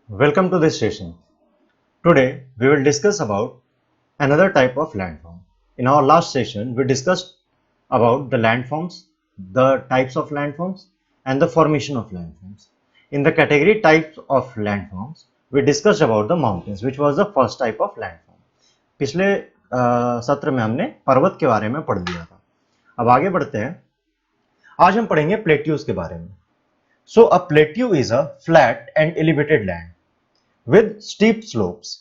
Welcome to this station. Today we will discuss about another type of landform. In our last session we discussed about the landforms, the types of landforms and the formation of landforms. In the category types of landforms we discussed about the mountains which was the first type of landform. पिछले सत्र में हमने पर्वत के बारे में पढ़ लिया था. अब आगे बढ़ते हैं. आज हम पढ़ेंगे प्लेट्यूज के बारे में. So a plateau is a flat and elevated land with steep slopes.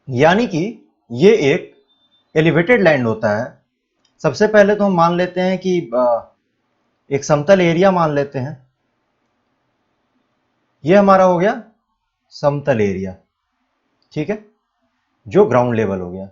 यानी कि ये एक एलिवेटेड लैंड होता है. सबसे पहले तो हम मान लेते हैं कि एक समतल एरिया मान लेते हैं. ये हमारा हो गया समतल एरिया, ठीक है, जो ग्राउंड लेवल हो गया.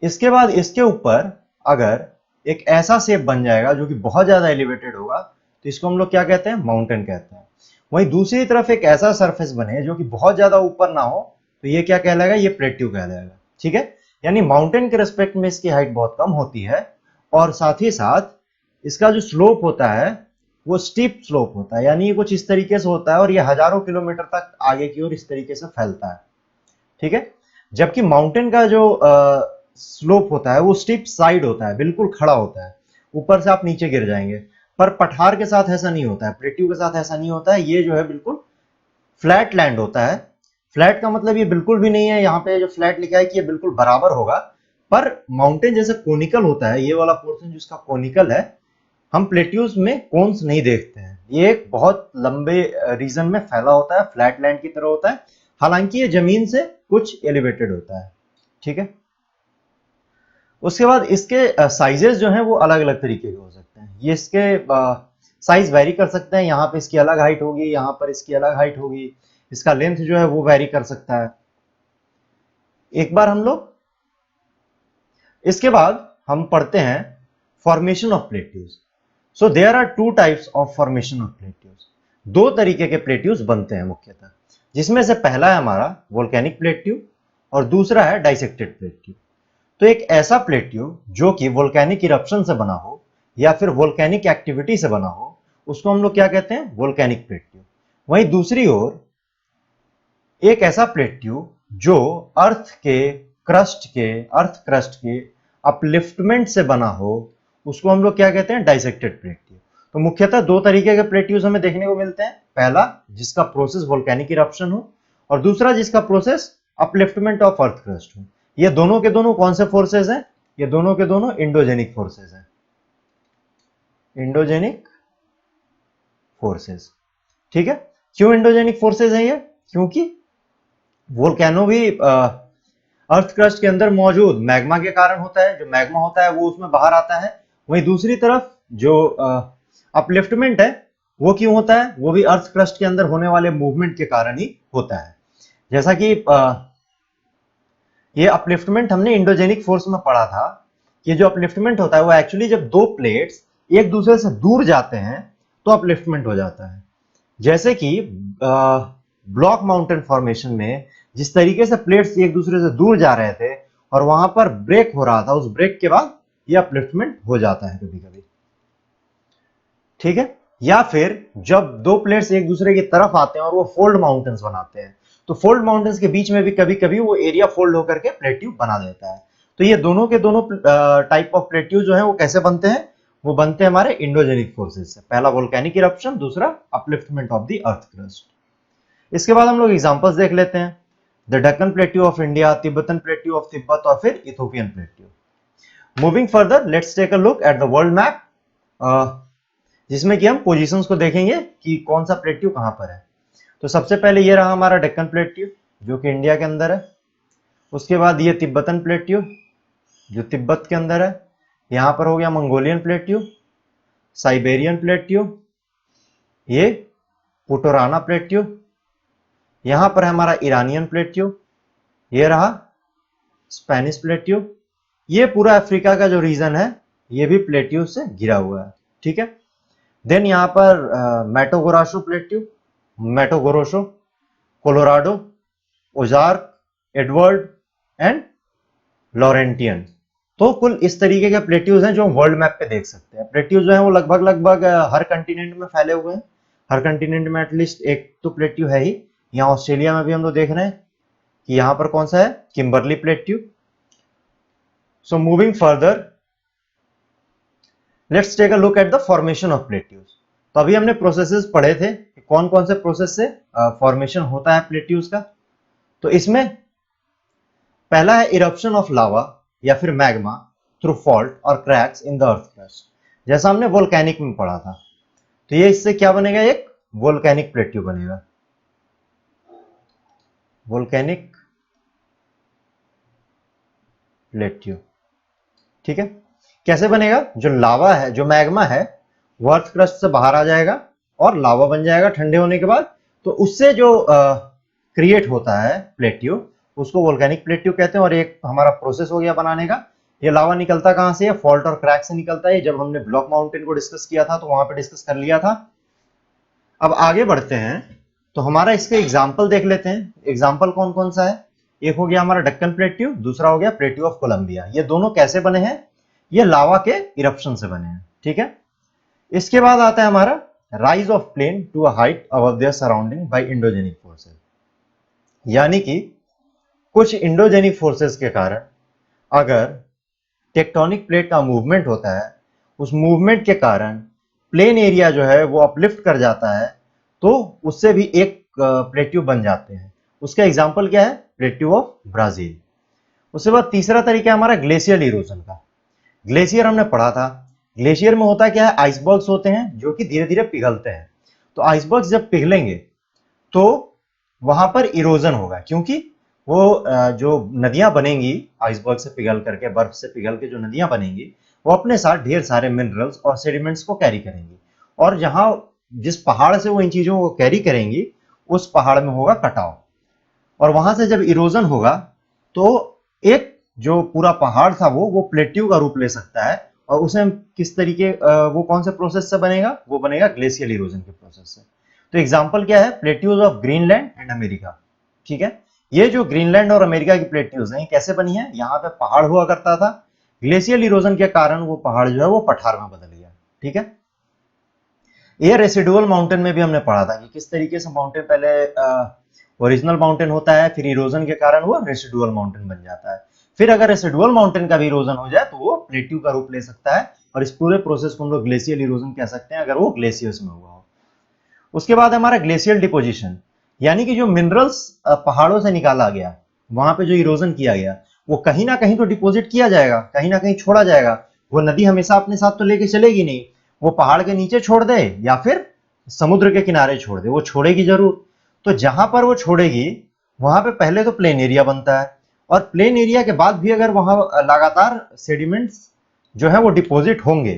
इसके बाद इसके ऊपर अगर एक ऐसा शेप बन जाएगा जो कि बहुत ज्यादा एलिवेटेड होगा तो इसको हम लोग क्या कहते हैं, माउंटेन कहते हैं. वहीं दूसरी तरफ एक ऐसा सरफेस बने जो कि बहुत ज्यादा ऊपर ना हो तो ये क्या कहलाएगा, ये प्लेट्यू कहलाएगा. ठीक है, यानी माउंटेन के रिस्पेक्ट में इसकी हाइट बहुत कम होती है और साथ ही साथ इसका जो स्लोप होता है वो स्टीप स्लोप होता है. यानी ये कुछ इस तरीके से होता है और ये हजारों किलोमीटर तक आगे की ओर इस तरीके से फैलता है. ठीक है, जबकि माउंटेन का जो स्लोप होता है वो स्टीप साइड होता है, बिल्कुल खड़ा होता है, ऊपर से आप नीचे गिर जाएंगे. पर पठार के साथ ऐसा नहीं होता है, प्लेट्यू के साथ ऐसा नहीं होता है. ये जो है बिल्कुल फ्लैट लैंड होता है. फ्लैट का मतलब ये बिल्कुल भी नहीं है, यहाँ पे जो फ्लैट लिखा है कि ये बिल्कुल बराबर होगा, पर माउंटेन जैसे कोनिकल होता है. ये वाला पोर्शन जिसका कोनिकल है, हम प्लेट्यूज में कोन्स नहीं देखते हैं. ये एक बहुत लंबे रीजन में फैला होता है, फ्लैट लैंड की तरह होता है, हालांकि ये जमीन से कुछ एलिवेटेड होता है. ठीक है, उसके बाद इसके साइजेस जो हैं वो अलग अलग तरीके के हो सकते हैं. ये इसके साइज वेरी कर सकते हैं. यहाँ पे इसकी अलग हाइट होगी, यहाँ पर इसकी अलग हाइट होगी. इसका लेंथ जो है वो वेरी कर सकता है. एक बार हम लोग इसके बाद हम पढ़ते हैं formation of plateaus. So there are two types of formation of plateaus. दो तरीके के प्लेट्यूज बनते हैं मुख्यतः, जिसमें से पहला है हमारा वोल्केनिक प्लेट्यू और दूसरा है डाइसेक्टेड प्लेट्यू. तो एक ऐसा प्लेट्यू जो कि वोल्केनिक इरप्शन से बना हो या फिर वोल्केनिक एक्टिविटी से बना हो, उसको हम लोग क्या कहते हैं, वोल्केनिक प्लेट्यू. वहीं दूसरी ओर एक ऐसा प्लेट्यू जो अर्थ क्रस्ट के अपलिफ्टमेंट से बना हो, उसको हम लोग क्या कहते हैं, डाइसेक्टेड प्लेट्यू. तो मुख्यतः दो तरीके के प्लेट्यूज हमें देखने को मिलते हैं. पहला जिसका प्रोसेस वोल्केनिक इरप्शन हो और दूसरा जिसका process upliftment of earth crust हो. ये दोनों के दोनों कौन से फोर्सेस हैं, ये दोनों के दोनों इंडोजेनिक फोर्सेस हैं. Endogenic forces. ठीक है, क्यों इंडोजेनिक फोर्सेस हैं ये, क्योंकि वोल्केनो भी अर्थ क्रस्ट के अंदर मौजूद मैग्मा के कारण होता है. जो मैग्मा होता है वो उसमें बाहर आता है. वहीं दूसरी तरफ जो अपलिफ्टमेंट है वो क्यों होता है, वो भी अर्थ क्रस्ट के अंदर होने वाले मूवमेंट के कारण ही होता है. जैसा कि ये अपलिफ्टमेंट हमने इंडोजेनिक फोर्स में पढ़ा था. ये जो अपलिफ्टमेंट होता है वो एक्चुअली जब दो प्लेट्स एक दूसरे से दूर जाते हैं तो अपलिफ्टमेंट हो जाता है. जैसे कि ब्लॉक माउंटेन फॉर्मेशन में जिस तरीके से प्लेट्स एक दूसरे से दूर जा रहे थे और वहां पर ब्रेक हो रहा था, उस ब्रेक के बाद ये अपलिफ्टमेंट हो जाता है कभी कभी. ठीक है, या फिर जब दो प्लेट्स एक दूसरे की तरफ आते हैं और वो फोल्ड माउंटेन्स बनाते हैं, तो फोल्ड माउंटेन्स के बीच में भी कभी कभी वो एरिया फोल्ड होकर के प्लेट्यू बना देता है. तो ये दोनों के दोनों टाइप ऑफ प्लेट्यू जो है वो कैसे बनते हैं, वो बनते हैं हमारे इंडोजेनिक फोर्सेस से. पहला वोल्केनिक इरप्शन, दूसरा upliftment of the earth crust. इसके बाद हम लोग एग्जांपल्स देख लेते हैं. The Deccan plateau of India, Tibetan plateau of Tibet और फिर Ethiopian plateau. Moving further, let's take a look at the world map, जिसमें कि हम पोजीशंस को देखेंगे कि कौन सा प्लेट्यू कहां पर है. तो सबसे पहले ये रहा हमारा डेक्कन प्लेट्यू जो कि इंडिया के अंदर है. उसके बाद ये तिब्बतन प्लेट्यू जो तिब्बत के अंदर है. यहां पर हो गया मंगोलियन प्लेट्यू, साइबेरियन प्लेट्यू, ये पुटोराना प्लेट्यू. यहां पर है हमारा ईरानियन प्लेट्यू, ये रहा स्पेनिश प्लेट्यू. ये पूरा अफ्रीका का जो रीजन है ये भी प्लेट्यू से घिरा हुआ है. ठीक है, देन यहां पर Mato Grosso plateau, Mato Grosso, Colorado, Ozark, Edward and Laurentian. तो कुल इस तरीके के प्लेट्यूज हैं जो हम वर्ल्ड मैप पे देख सकते हैं. प्लेट्यूज जो हैं वो लगभग हर कंटिनेंट में फैले हुए हैं. हर कंटिनेंट में एटलीस्ट एक तो प्लेट्यू है ही. यहाँ ऑस्ट्रेलिया में भी हम लोग देख रहे हैं कि यहां पर कौन सा है, Kimberley plateau. So moving further, let's take a look at the formation of plateaus. तो अभी हमने प्रोसेसेस पढ़े थे कि कौन कौन से प्रोसेस से फॉर्मेशन होता है प्लेट्यूज का। तो इसमें पहला है इरप्शन ऑफ लावा या फिर मैग्मा थ्रू फॉल्ट और cracks in the earth crust, जैसा हमने वोल्केनिक में पढ़ा था। तो ये इससे क्या बनेगा, एक वोल्केनिक प्लेट्यू बनेगा, वोल्केनिक प्लेट्यू। ठीक है, कैसे बनेगा, जो लावा है, जो मैग्मा है, वो अर्थ क्रस्ट से बाहर आ जाएगा और लावा बन जाएगा ठंडे होने के बाद। तो उससे जो क्रिएट होता है प्लेट्यू, उसको वोल्केनिक प्लेट्यू कहते हैं। और एक हमारा प्रोसेस हो गया बनाने का। ये लावा निकलता कहां से है, फॉल्ट और क्रैक से निकलता है। जब हमने ब्लॉक माउंटेन को डिस्कस किया था तो वहां पे डिस्कस कर लिया था। अब आगे बढ़ते हैं तो हमारा इसके एग्जाम्पल देख लेते हैं। एग्जाम्पल कौन कौन सा है, एक हो गया हमारा डक्कन प्लेट्यू, दूसरा हो गया प्लेट्यू ऑफ कोलंबिया। ये दोनों कैसे बने हैं, ये लावा के इरप्शन से बने हैं। ठीक है, इसके बाद आता है हमारा rise of plain to a height above their surrounding by endogenic forces. यानी कि कुछ इंडोजेनिक फोर्सेस के कारण अगर टेक्टोनिक प्लेट का मूवमेंट होता है, उस मूवमेंट के कारण प्लेन एरिया जो है वो अपलिफ्ट कर जाता है, तो उससे भी एक प्लेट्यू बन जाते हैं। उसका एग्जांपल क्या है, प्लेट्यू ऑफ ब्राजील। उसके बाद तीसरा तरीका है हमारा ग्लेशियल इरोजन का। ग्लेशियर हमने पढ़ा था, ग्लेशियर में होता क्या है, आइसबर्ग्स होते हैं जो कि धीरे धीरे पिघलते हैं। तो आइसबर्ग्स जब पिघलेंगे तो वहां पर इरोजन होगा, क्योंकि वो जो नदियां बनेंगी आइसबर्ग से पिघल करके, बर्फ से पिघल के जो नदियां बनेंगी, वो अपने साथ ढेर सारे मिनरल्स और सेडिमेंट्स को कैरी करेंगी। और जहां जिस पहाड़ से वो इन चीजों को कैरी करेंगी, उस पहाड़ में होगा कटाव। और वहां से जब इरोजन होगा तो एक जो पूरा पहाड़ था वो प्लेट्यू का रूप ले सकता है। और उसे हम किस तरीके, वो कौन से प्रोसेस से बनेगा, वो बनेगा ग्लेशियल इरोजन के प्रोसेस से। तो एग्जांपल क्या है, plateaus of Greenland and America. ठीक है, ये जो ग्रीनलैंड और अमेरिका की प्लेट्यूज हैं, कैसे बनी है, यहाँ पे पहाड़ हुआ करता था, ग्लेशियल इरोजन के कारण वो पहाड़ जो है वो पठार में बदल गया। ठीक है, ये रेसिडुअल माउंटेन में भी हमने पढ़ा था कि किस तरीके से माउंटेन पहले ओरिजिनल माउंटेन होता है, फिर इरोजन के कारण वो रेसिडुअल माउंटेन बन जाता है। फिर अगर रेसिडुअल माउंटेन का भी इरोजन हो जाए तो वो प्लेट्यू का रूप ले सकता है। और इस पूरे प्रोसेस को हम लोग ग्लेशियल इरोजन कह सकते हैं, अगर वो ग्लेशियर्स में हुआ हो। उसके बाद हमारा ग्लेशियल डिपोजिशन, यानी कि जो मिनरल्स पहाड़ों से निकाला गया, वहां पे जो इरोजन किया गया, वो कहीं ना कहीं तो डिपोजिट किया जाएगा, कहीं ना कहीं छोड़ा जाएगा। वो नदी हमेशा अपने साथ तो लेके चलेगी नहीं, वो पहाड़ के नीचे छोड़ दे या फिर समुद्र के किनारे छोड़ दे, वो छोड़ेगी जरूर। तो जहां पर वो छोड़ेगी वहां पे पहले तो प्लेन एरिया बनता है, और प्लेन एरिया के बाद भी अगर वहां लगातार सेडिमेंट्स जो है वो डिपोजिट होंगे,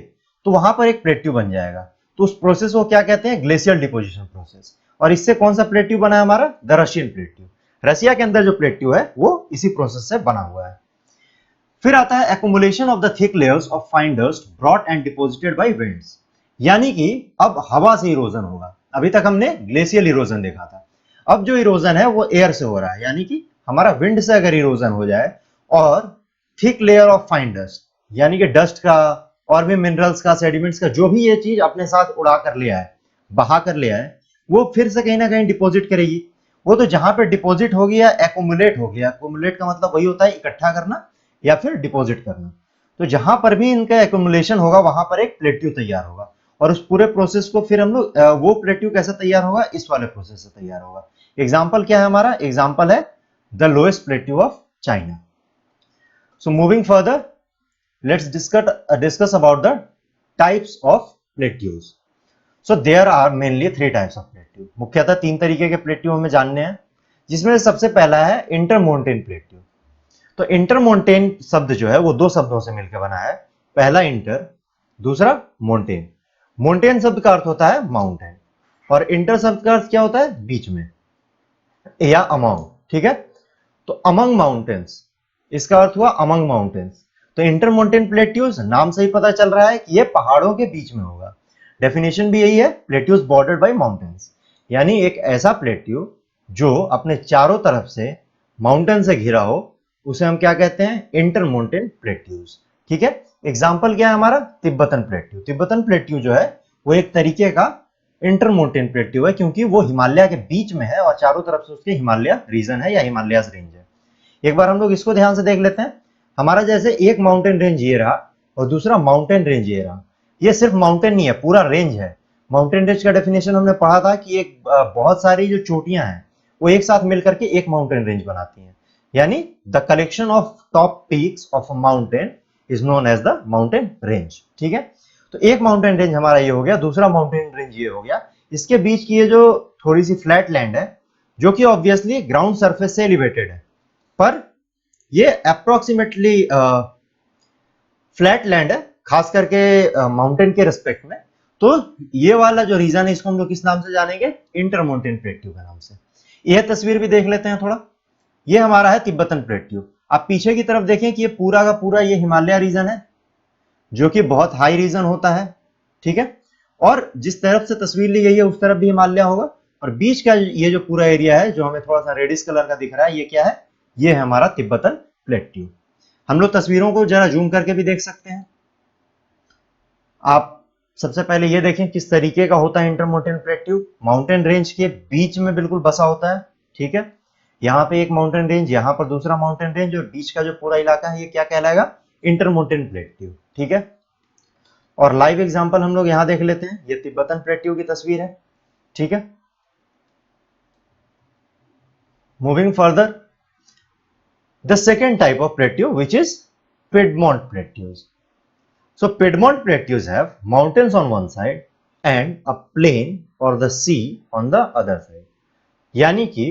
तो वहां पर एक प्लेट्यू बन जाएगा। तो उस प्रोसेस को क्या कहते हैं, ग्लेशियल डिपोजिशन प्रोसेस। और इससे कौन सा प्लेट्यू बना है हमारा, द रशियन प्लेट्यू। रसिया के अंदर जो प्लेट्यू है वो इसी प्रोसेस से बना हुआ है। फिर आता है accumulation of the thick layers of fine dust brought and deposited bye winds. यानी कि अब हवा से इरोजन होगा। अभी तक हमने ग्लेशियल इरोजन देखा था, अब जो इरोजन है वो एयर से हो रहा है। यानी कि हमारा विंड से अगर इरोजन हो जाए और thick layer of fine dust, यानी कि डस्ट का और भी मिनरल्स का, सेडिमेंट्स का, जो भी ये चीज अपने साथ उड़ा कर ले आए, बहा कर ले आए, वो फिर से कहीं ना कहीं डिपॉजिट करेगी। वो तो जहां पे डिपॉजिट हो गया, एक्युमुलेट हो गया। एक्युमुलेट का मतलब वही होता है इकट्ठा करना या फिर डिपॉजिट करना। तो जहां पर भी इनका एक्युमुलेशन होगा वहां पर एक प्लेट्यू तैयार होगा। और उस पूरे प्रोसेस को फिर हम लोग वो प्लेट्यू कैसे तैयार होगा, इस वाले प्रोसेस से तैयार होगा। एग्जाम्पल क्या है हमारा, एग्जाम्पल है the lowest plateau of China. So moving further, let's discuss about the types of plateaus. So there are mainly three types of plateau. मुख्यतः तीन तरीके के प्लेट्यू हमें जानने हैं, जिसमें सबसे पहला है इंटरमोंटेन प्लेट्यू। तो इंटरमोंटेन शब्द जो है वो दो शब्दों से मिलकर बना है, पहला इंटर, दूसरा मोंटेन। मोंटेन शब्द का अर्थ होता है माउंटेन, और इंटर शब्द का अर्थ क्या होता है, बीच में या अमंग। ठीक है, तो अमंग माउंटेन्स, इसका अर्थ हुआ अमंग माउंटेन्स। तो इंटरमोंटेन प्लेट्यूज, नाम से ही पता चल रहा है कि ये पहाड़ों के बीच में होगा। डेफिनेशन भी यही है, प्लेट्यूज बॉर्डर्ड बाय माउंटेन्स। यानी एक ऐसा प्लेट्यू जो अपने चारों तरफ से माउंटेन से घिरा हो, उसे हम क्या कहते हैं, इंटरमोंटेन प्लेट्यूज। ठीक है, एग्जाम्पल क्या है हमारा, तिब्बतन प्लेट्यू। तिब्बतन प्लेट्यू जो है वो एक तरीके का इंटरमोंटेन प्लेट्यू है, क्योंकि वो हिमालय के बीच में है और चारों तरफ से उसके हिमालय रीजन है या हिमालयाज रेंज है। एक बार हम लोग इसको ध्यान से देख लेते हैं। हमारा जैसे एक माउंटेन रेंज ये रहा और दूसरा माउंटेन रेंज ये रहा। ये सिर्फ माउंटेन नहीं है, पूरा रेंज है। माउंटेन रेंज का डेफिनेशन हमने पढ़ा था कि एक बहुत सारी जो चोटियां हैं वो एक साथ मिलकर के एक माउंटेन रेंज बनाती हैं, यानी the collection of top peaks of a mountain is known as the mountain range. ठीक है, तो एक माउंटेन रेंज हमारा ये हो गया, दूसरा माउंटेन रेंज ये हो गया। इसके बीच की ये जो थोड़ी सी फ्लैट लैंड है, जो कि ऑब्वियसली ग्राउंड सरफेस से एलिवेटेड है, पर ये अप्रोक्सीमेटली फ्लैट लैंड है, खास करके माउंटेन के रिस्पेक्ट में। तो ये वाला जो रीजन है इसको हम लोग किस नाम से जानेंगे? इंटरमाउंटेन प्लेट्यू के नाम से। यह तस्वीर भी देख लेते हैं थोड़ा। ये हमारा है तिब्बतन प्लेट्यू। आप पीछे की तरफ देखें कि ये पूरा का पूरा ये हिमालय रीजन है, जो कि बहुत हाई रीजन होता है। ठीक है, और जिस तरफ से तस्वीर ली गई है उस तरफ भी हिमालय होगा, और बीच का ये जो पूरा एरिया है जो हमें थोड़ा सा रेडिश कलर का दिख रहा है, ये क्या है? ये है हमारा तिब्बतन प्लेट्यू। हम लोग तस्वीरों को जरा जूम करके भी देख सकते हैं। आप सबसे पहले ये देखें किस तरीके का होता है इंटरमाउंटेन प्लेट्यू। माउंटेन रेंज के बीच में बिल्कुल बसा होता है। ठीक है, यहाँ पे एक माउंटेन रेंज, यहाँ पर दूसरा माउंटेन रेंज, और बीच का जो पूरा इलाका है ये क्या कहलाएगा? Intermountain plateau. ठीक है, और लाइव एग्जांपल हम लोग यहां देख लेते हैं। ये तिब्बतन प्लेट्यू की तस्वीर है। ठीक है, moving further, the second type of plateau which is Piedmont plateaus. So Piedmont plateaus have mountains on one side and a plain or the sea on the other side. यानी कि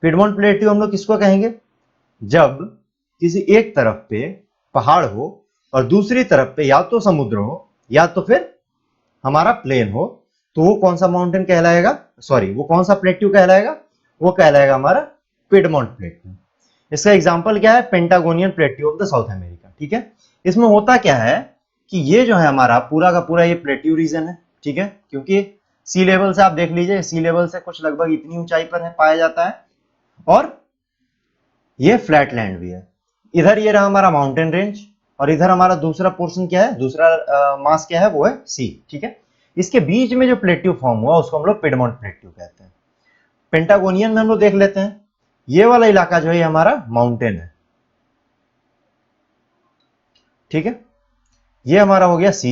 Piedmont plateau हम लोग किसको कहेंगे? जब किसी एक तरफ पे पहाड़ हो और दूसरी तरफ पे या तो समुद्र हो या तो फिर हमारा प्लेन हो, तो वो कौन सा माउंटेन कहलाएगा? सॉरी, वो कौन सा प्लेट्यू कहलाएगा? वो कहलाएगा हमारा पिडमोंट प्लेट्यू। इसका एग्जांपल क्या है? Patagonian plateau of the South America. ठीक है, इसमें होता क्या है कि ये जो है हमारा पूरा का पूरा ये प्लेट्यू रीजन है। ठीक है, क्योंकि सी लेवल से आप देख लीजिए, सी लेवल से कुछ लगभग इतनी ऊंचाई पर है पाया जाता है, और ये फ्लैट लैंड भी है। इधर ये रहा हमारा माउंटेन रेंज, और इधर हमारा दूसरा पोर्शन क्या है? दूसरा मास क्या है? वो है सी। ठीक है, इसके बीच में जो प्लेट्यू फॉर्म हुआ उसको हम लोग पिडमोंट प्लेट्यू कहते हैं। पेंटागोनियन में हम लोग देख लेते हैं, ये वाला इलाका जो है हमारा माउंटेन है। ठीक है, ये हमारा हो गया सी।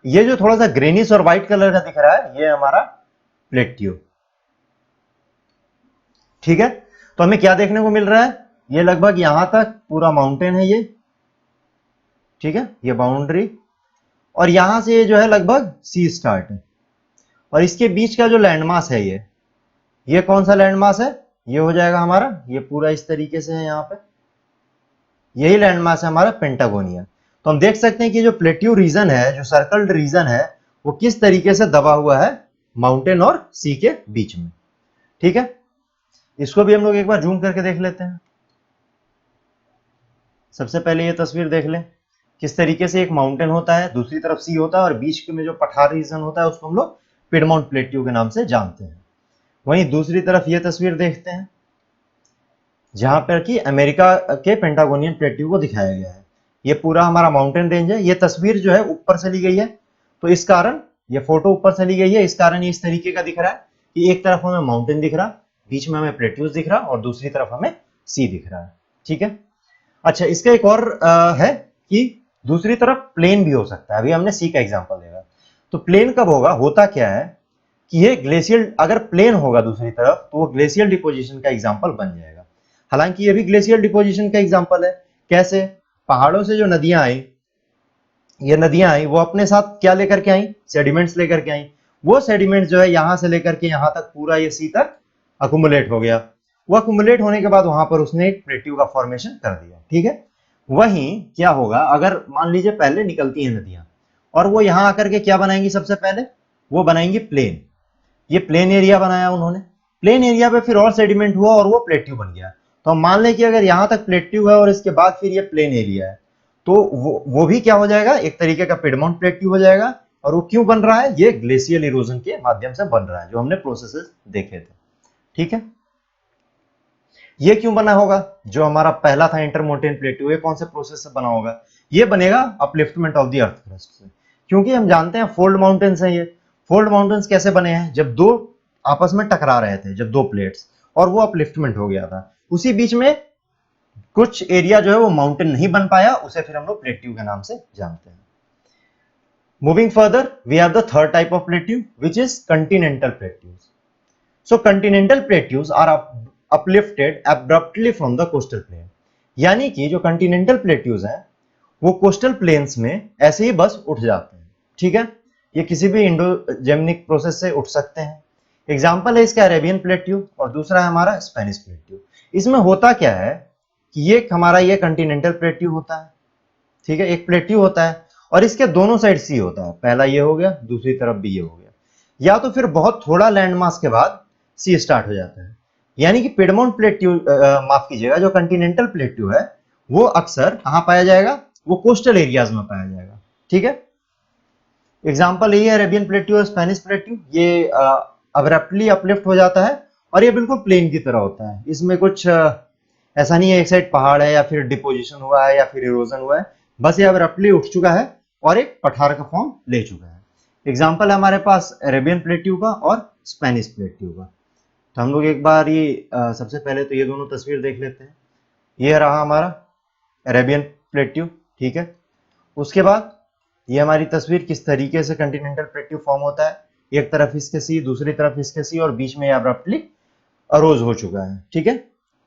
ये जो थोड़ा सा ग्रेनिश और व्हाइट कलर का दिख रहा है ये हमारा प्लेट्यू। ठीक है, तो हमें क्या देखने को मिल रहा है? ये लगभग यहां तक पूरा माउंटेन है ये। ठीक है, ये बाउंड्री, और यहां से ये जो है लगभग सी स्टार्ट है, और इसके बीच का जो लैंडमास है ये कौन सा लैंडमास है? ये हो जाएगा हमारा, ये पूरा इस तरीके से है, यहां पे यही लैंडमास है हमारा पेंटागोनियन। तो हम देख सकते हैं कि जो प्लेट्यू रीजन है, जो सर्कल्ड रीजन है, वो किस तरीके से दबा हुआ है माउंटेन और सी के बीच में। ठीक है, इसको भी हम लोग एक बार जूम करके देख लेते हैं। सबसे पहले ये तस्वीर देख लें, किस तरीके से एक माउंटेन होता है, दूसरी तरफ सी होता है, और बीच में जो पठार रीजन होता है उसको हम लोग पिडमोंट प्लेट्यू के नाम से जानते हैं। वहीं दूसरी तरफ ये तस्वीर देखते हैं, जहां पर कि अमेरिका के पेंटागोनियन प्लेट्यू को दिखाया गया है। ये पूरा हमारा माउंटेन रेंज है। ये तस्वीर जो है ऊपर से ली गई है, तो इस कारण ये फोटो ऊपर से ली गई है, इस कारण ये इस तरीके का दिख रहा है कि एक तरफ हमें माउंटेन दिख रहा, बीच में हमें प्लेट्यूज दिख रहा, और दूसरी तरफ हमें सी दिख रहा है। ठीक है, अच्छा, इसका एक और है कि दूसरी तरफ प्लेन भी हो सकता है। अभी हमने सी का एग्जाम्पल देखा, तो प्लेन कब होगा? होता क्या है कि ये ग्लेशियल, अगर प्लेन होगा दूसरी तरफ तो वो ग्लेशियल डिपोजिशन का एग्जाम्पल बन जाएगा। हालांकि ये भी ग्लेशियल डिपोजिशन का एग्जाम्पल है। कैसे? पहाड़ों से जो नदियां आई, ये नदियां आई, वो अपने साथ क्या लेकर के आई? सेडिमेंट्स लेकर के आई। वो सेडिमेंट्स जो है यहां से लेकर के यहां तक पूरा ये सी तक अकुमुलेट हो गया। वो अकुमुलेट होने के बाद वहां पर उसने एक प्लेट्यू का फॉर्मेशन कर दिया। ठीक है, वहीं क्या होगा अगर मान लीजिए पहले निकलती हैं नदियां और वो यहां आकर के क्या बनाएंगी? सबसे पहले वो बनाएंगी प्लेन। ये प्लेन एरिया बनाया उन्होंने, प्लेन एरिया पे फिर और सेडिमेंट हुआ और वो प्लेट्यू बन गया। तो हम मान लें कि अगर यहां तक प्लेट्यू है और इसके बाद फिर ये प्लेन एरिया है, तो वो भी क्या हो जाएगा? एक तरीके का पिडमोंट प्लेट्यू हो जाएगा। और वो क्यों बन रहा है? ये ग्लेशियल इरोजन के माध्यम से बन रहा है, जो हमने प्रोसेसेस देखे थे। ठीक है, ये क्यों बना होगा? जो हमारा पहला था इंटरमोंटेन प्लेट्यू, ये कौन से प्रोसेस से बना होगा? ये बनेगा upliftment of the earth crust से, क्योंकि हम जानते हैं फोल्ड माउंटेन्स हैं ये, फोल्ड माउंटेन्स कैसे बने हैं? जब दो आपस में टकरा रहे थे, जब दो प्लेट्स, और वो अपलिफ्टमेंट हो गया था, उसी बीच में कुछ एरिया जो है वो माउंटेन नहीं बन पाया, उसे फिर हम लोग प्लेट्यू के नाम से जानते हैं। Moving further, we have the third type of plateau which is continental plateaus. So continental plateaus are uplifted abruptly from the coastal plain. यानी कि जो कंटिनेंटल प्लेट्यूज हैं वो कोस्टल प्लेन्स में ऐसे ही बस उठ जाते हैं. ठीक है, ये किसी भी इंडोजेमिनिक प्रोसेस से उठ सकते हैं. एग्जाम्पल है इसका अरेबियन प्लेट्यू और दूसरा है हमारा स्पेनिश प्लेट्यू. इसमें होता क्या है कि ये हमारा ये कंटिनेंटल प्लेट्यू होता है. ठीक है, एक प्लेट्यू होता है और इसके दोनों साइड सी होता है. पहला ये हो गया, दूसरी तरफ भी ये हो गया. या तो फिर बहुत थोड़ा लैंड मास के बाद सी स्टार्ट हो जाता है. यानी कि पिडमोंट प्लेट्यू, माफ कीजिएगा, जो कंटिनेंटल प्लेट्यू है वो अक्सर कहां पाया जाएगा? वो कोस्टल एरियाज में पाया जाएगा. ठीक है, एग्जाम्पल यही है अरेबियन प्लेट्यू और स्पेनिश प्लेट्यू. ये अब्रप्टली अपलिफ्ट हो जाता है और ये बिल्कुल प्लेन की तरह होता है. इसमें कुछ ऐसा नहीं है एक साइड पहाड़ है या फिर डिपोजिशन हुआ है या फिर इरोजन हुआ है. बस ये अब्रप्टली उठ चुका है और एक पठार का फॉर्म ले चुका है. एग्जाम्पल है हमारे पास अरेबियन प्लेट्यू का और स्पेनिश प्लेट्यू का. तो हम लोग एक बार ये सबसे पहले तो ये दोनों तस्वीर देख लेते हैं. ये रहा हमारा अरेबियन प्लेट्यू. ठीक है, उसके बाद ये हमारी तस्वीर किस तरीके से कंटिनेंटल प्लेट्यू फॉर्म होता है. एक तरफ इसके सी, दूसरी तरफ इसके सी और बीच में अब्रप्टली अरोज हो चुका है. ठीक है,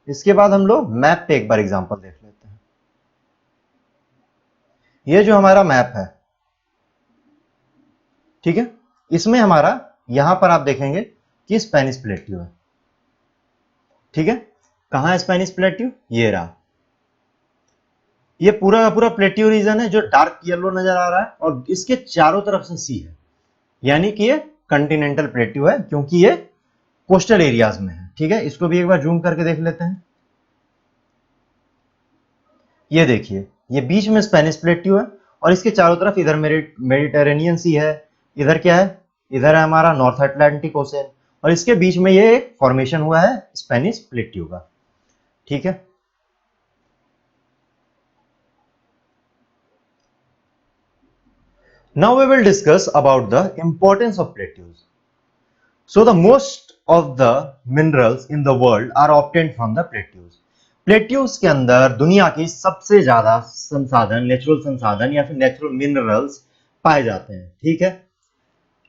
इसके बाद हम लोग मैप पे एक बार एग्जांपल देख लेते हैं. ये जो हमारा मैप है, ठीक है, इसमें हमारा यहां पर आप देखेंगे कि स्पेनिश प्लेट्यू है. ठीक है, कहां है स्पेनिश प्लेट्यू? ये रहा. ये पूरा का पूरा प्लेट्यू रीजन है जो डार्क येलो नजर आ रहा है और इसके चारों तरफ से सी है. यानी कि ये कंटिनेंटल प्लेट्यू है क्योंकि ये कोस्टल एरियाज में है. ठीक है, इसको भी एक बार जूम करके देख लेते हैं. ये देखिए, ये बीच में स्पेनिश प्लेट्यू है और इसके चारों तरफ इधर मेडिटेरेनियन सी है, इधर क्या है? इधर है हमारा नॉर्थ अटलांटिक ओशन और इसके बीच में ये एक फॉर्मेशन हुआ है स्पेनिश प्लेट्यू का. ठीक है, now we will discuss about the importance of plateaus. So the most of the minerals in the world are obtained from the plateaus. Plateaus के अंदर दुनिया की सबसे ज्यादा संसाधन, नेचुरल संसाधन या फिर नेचुरल मिनरल्स पाए जाते हैं. ठीक है,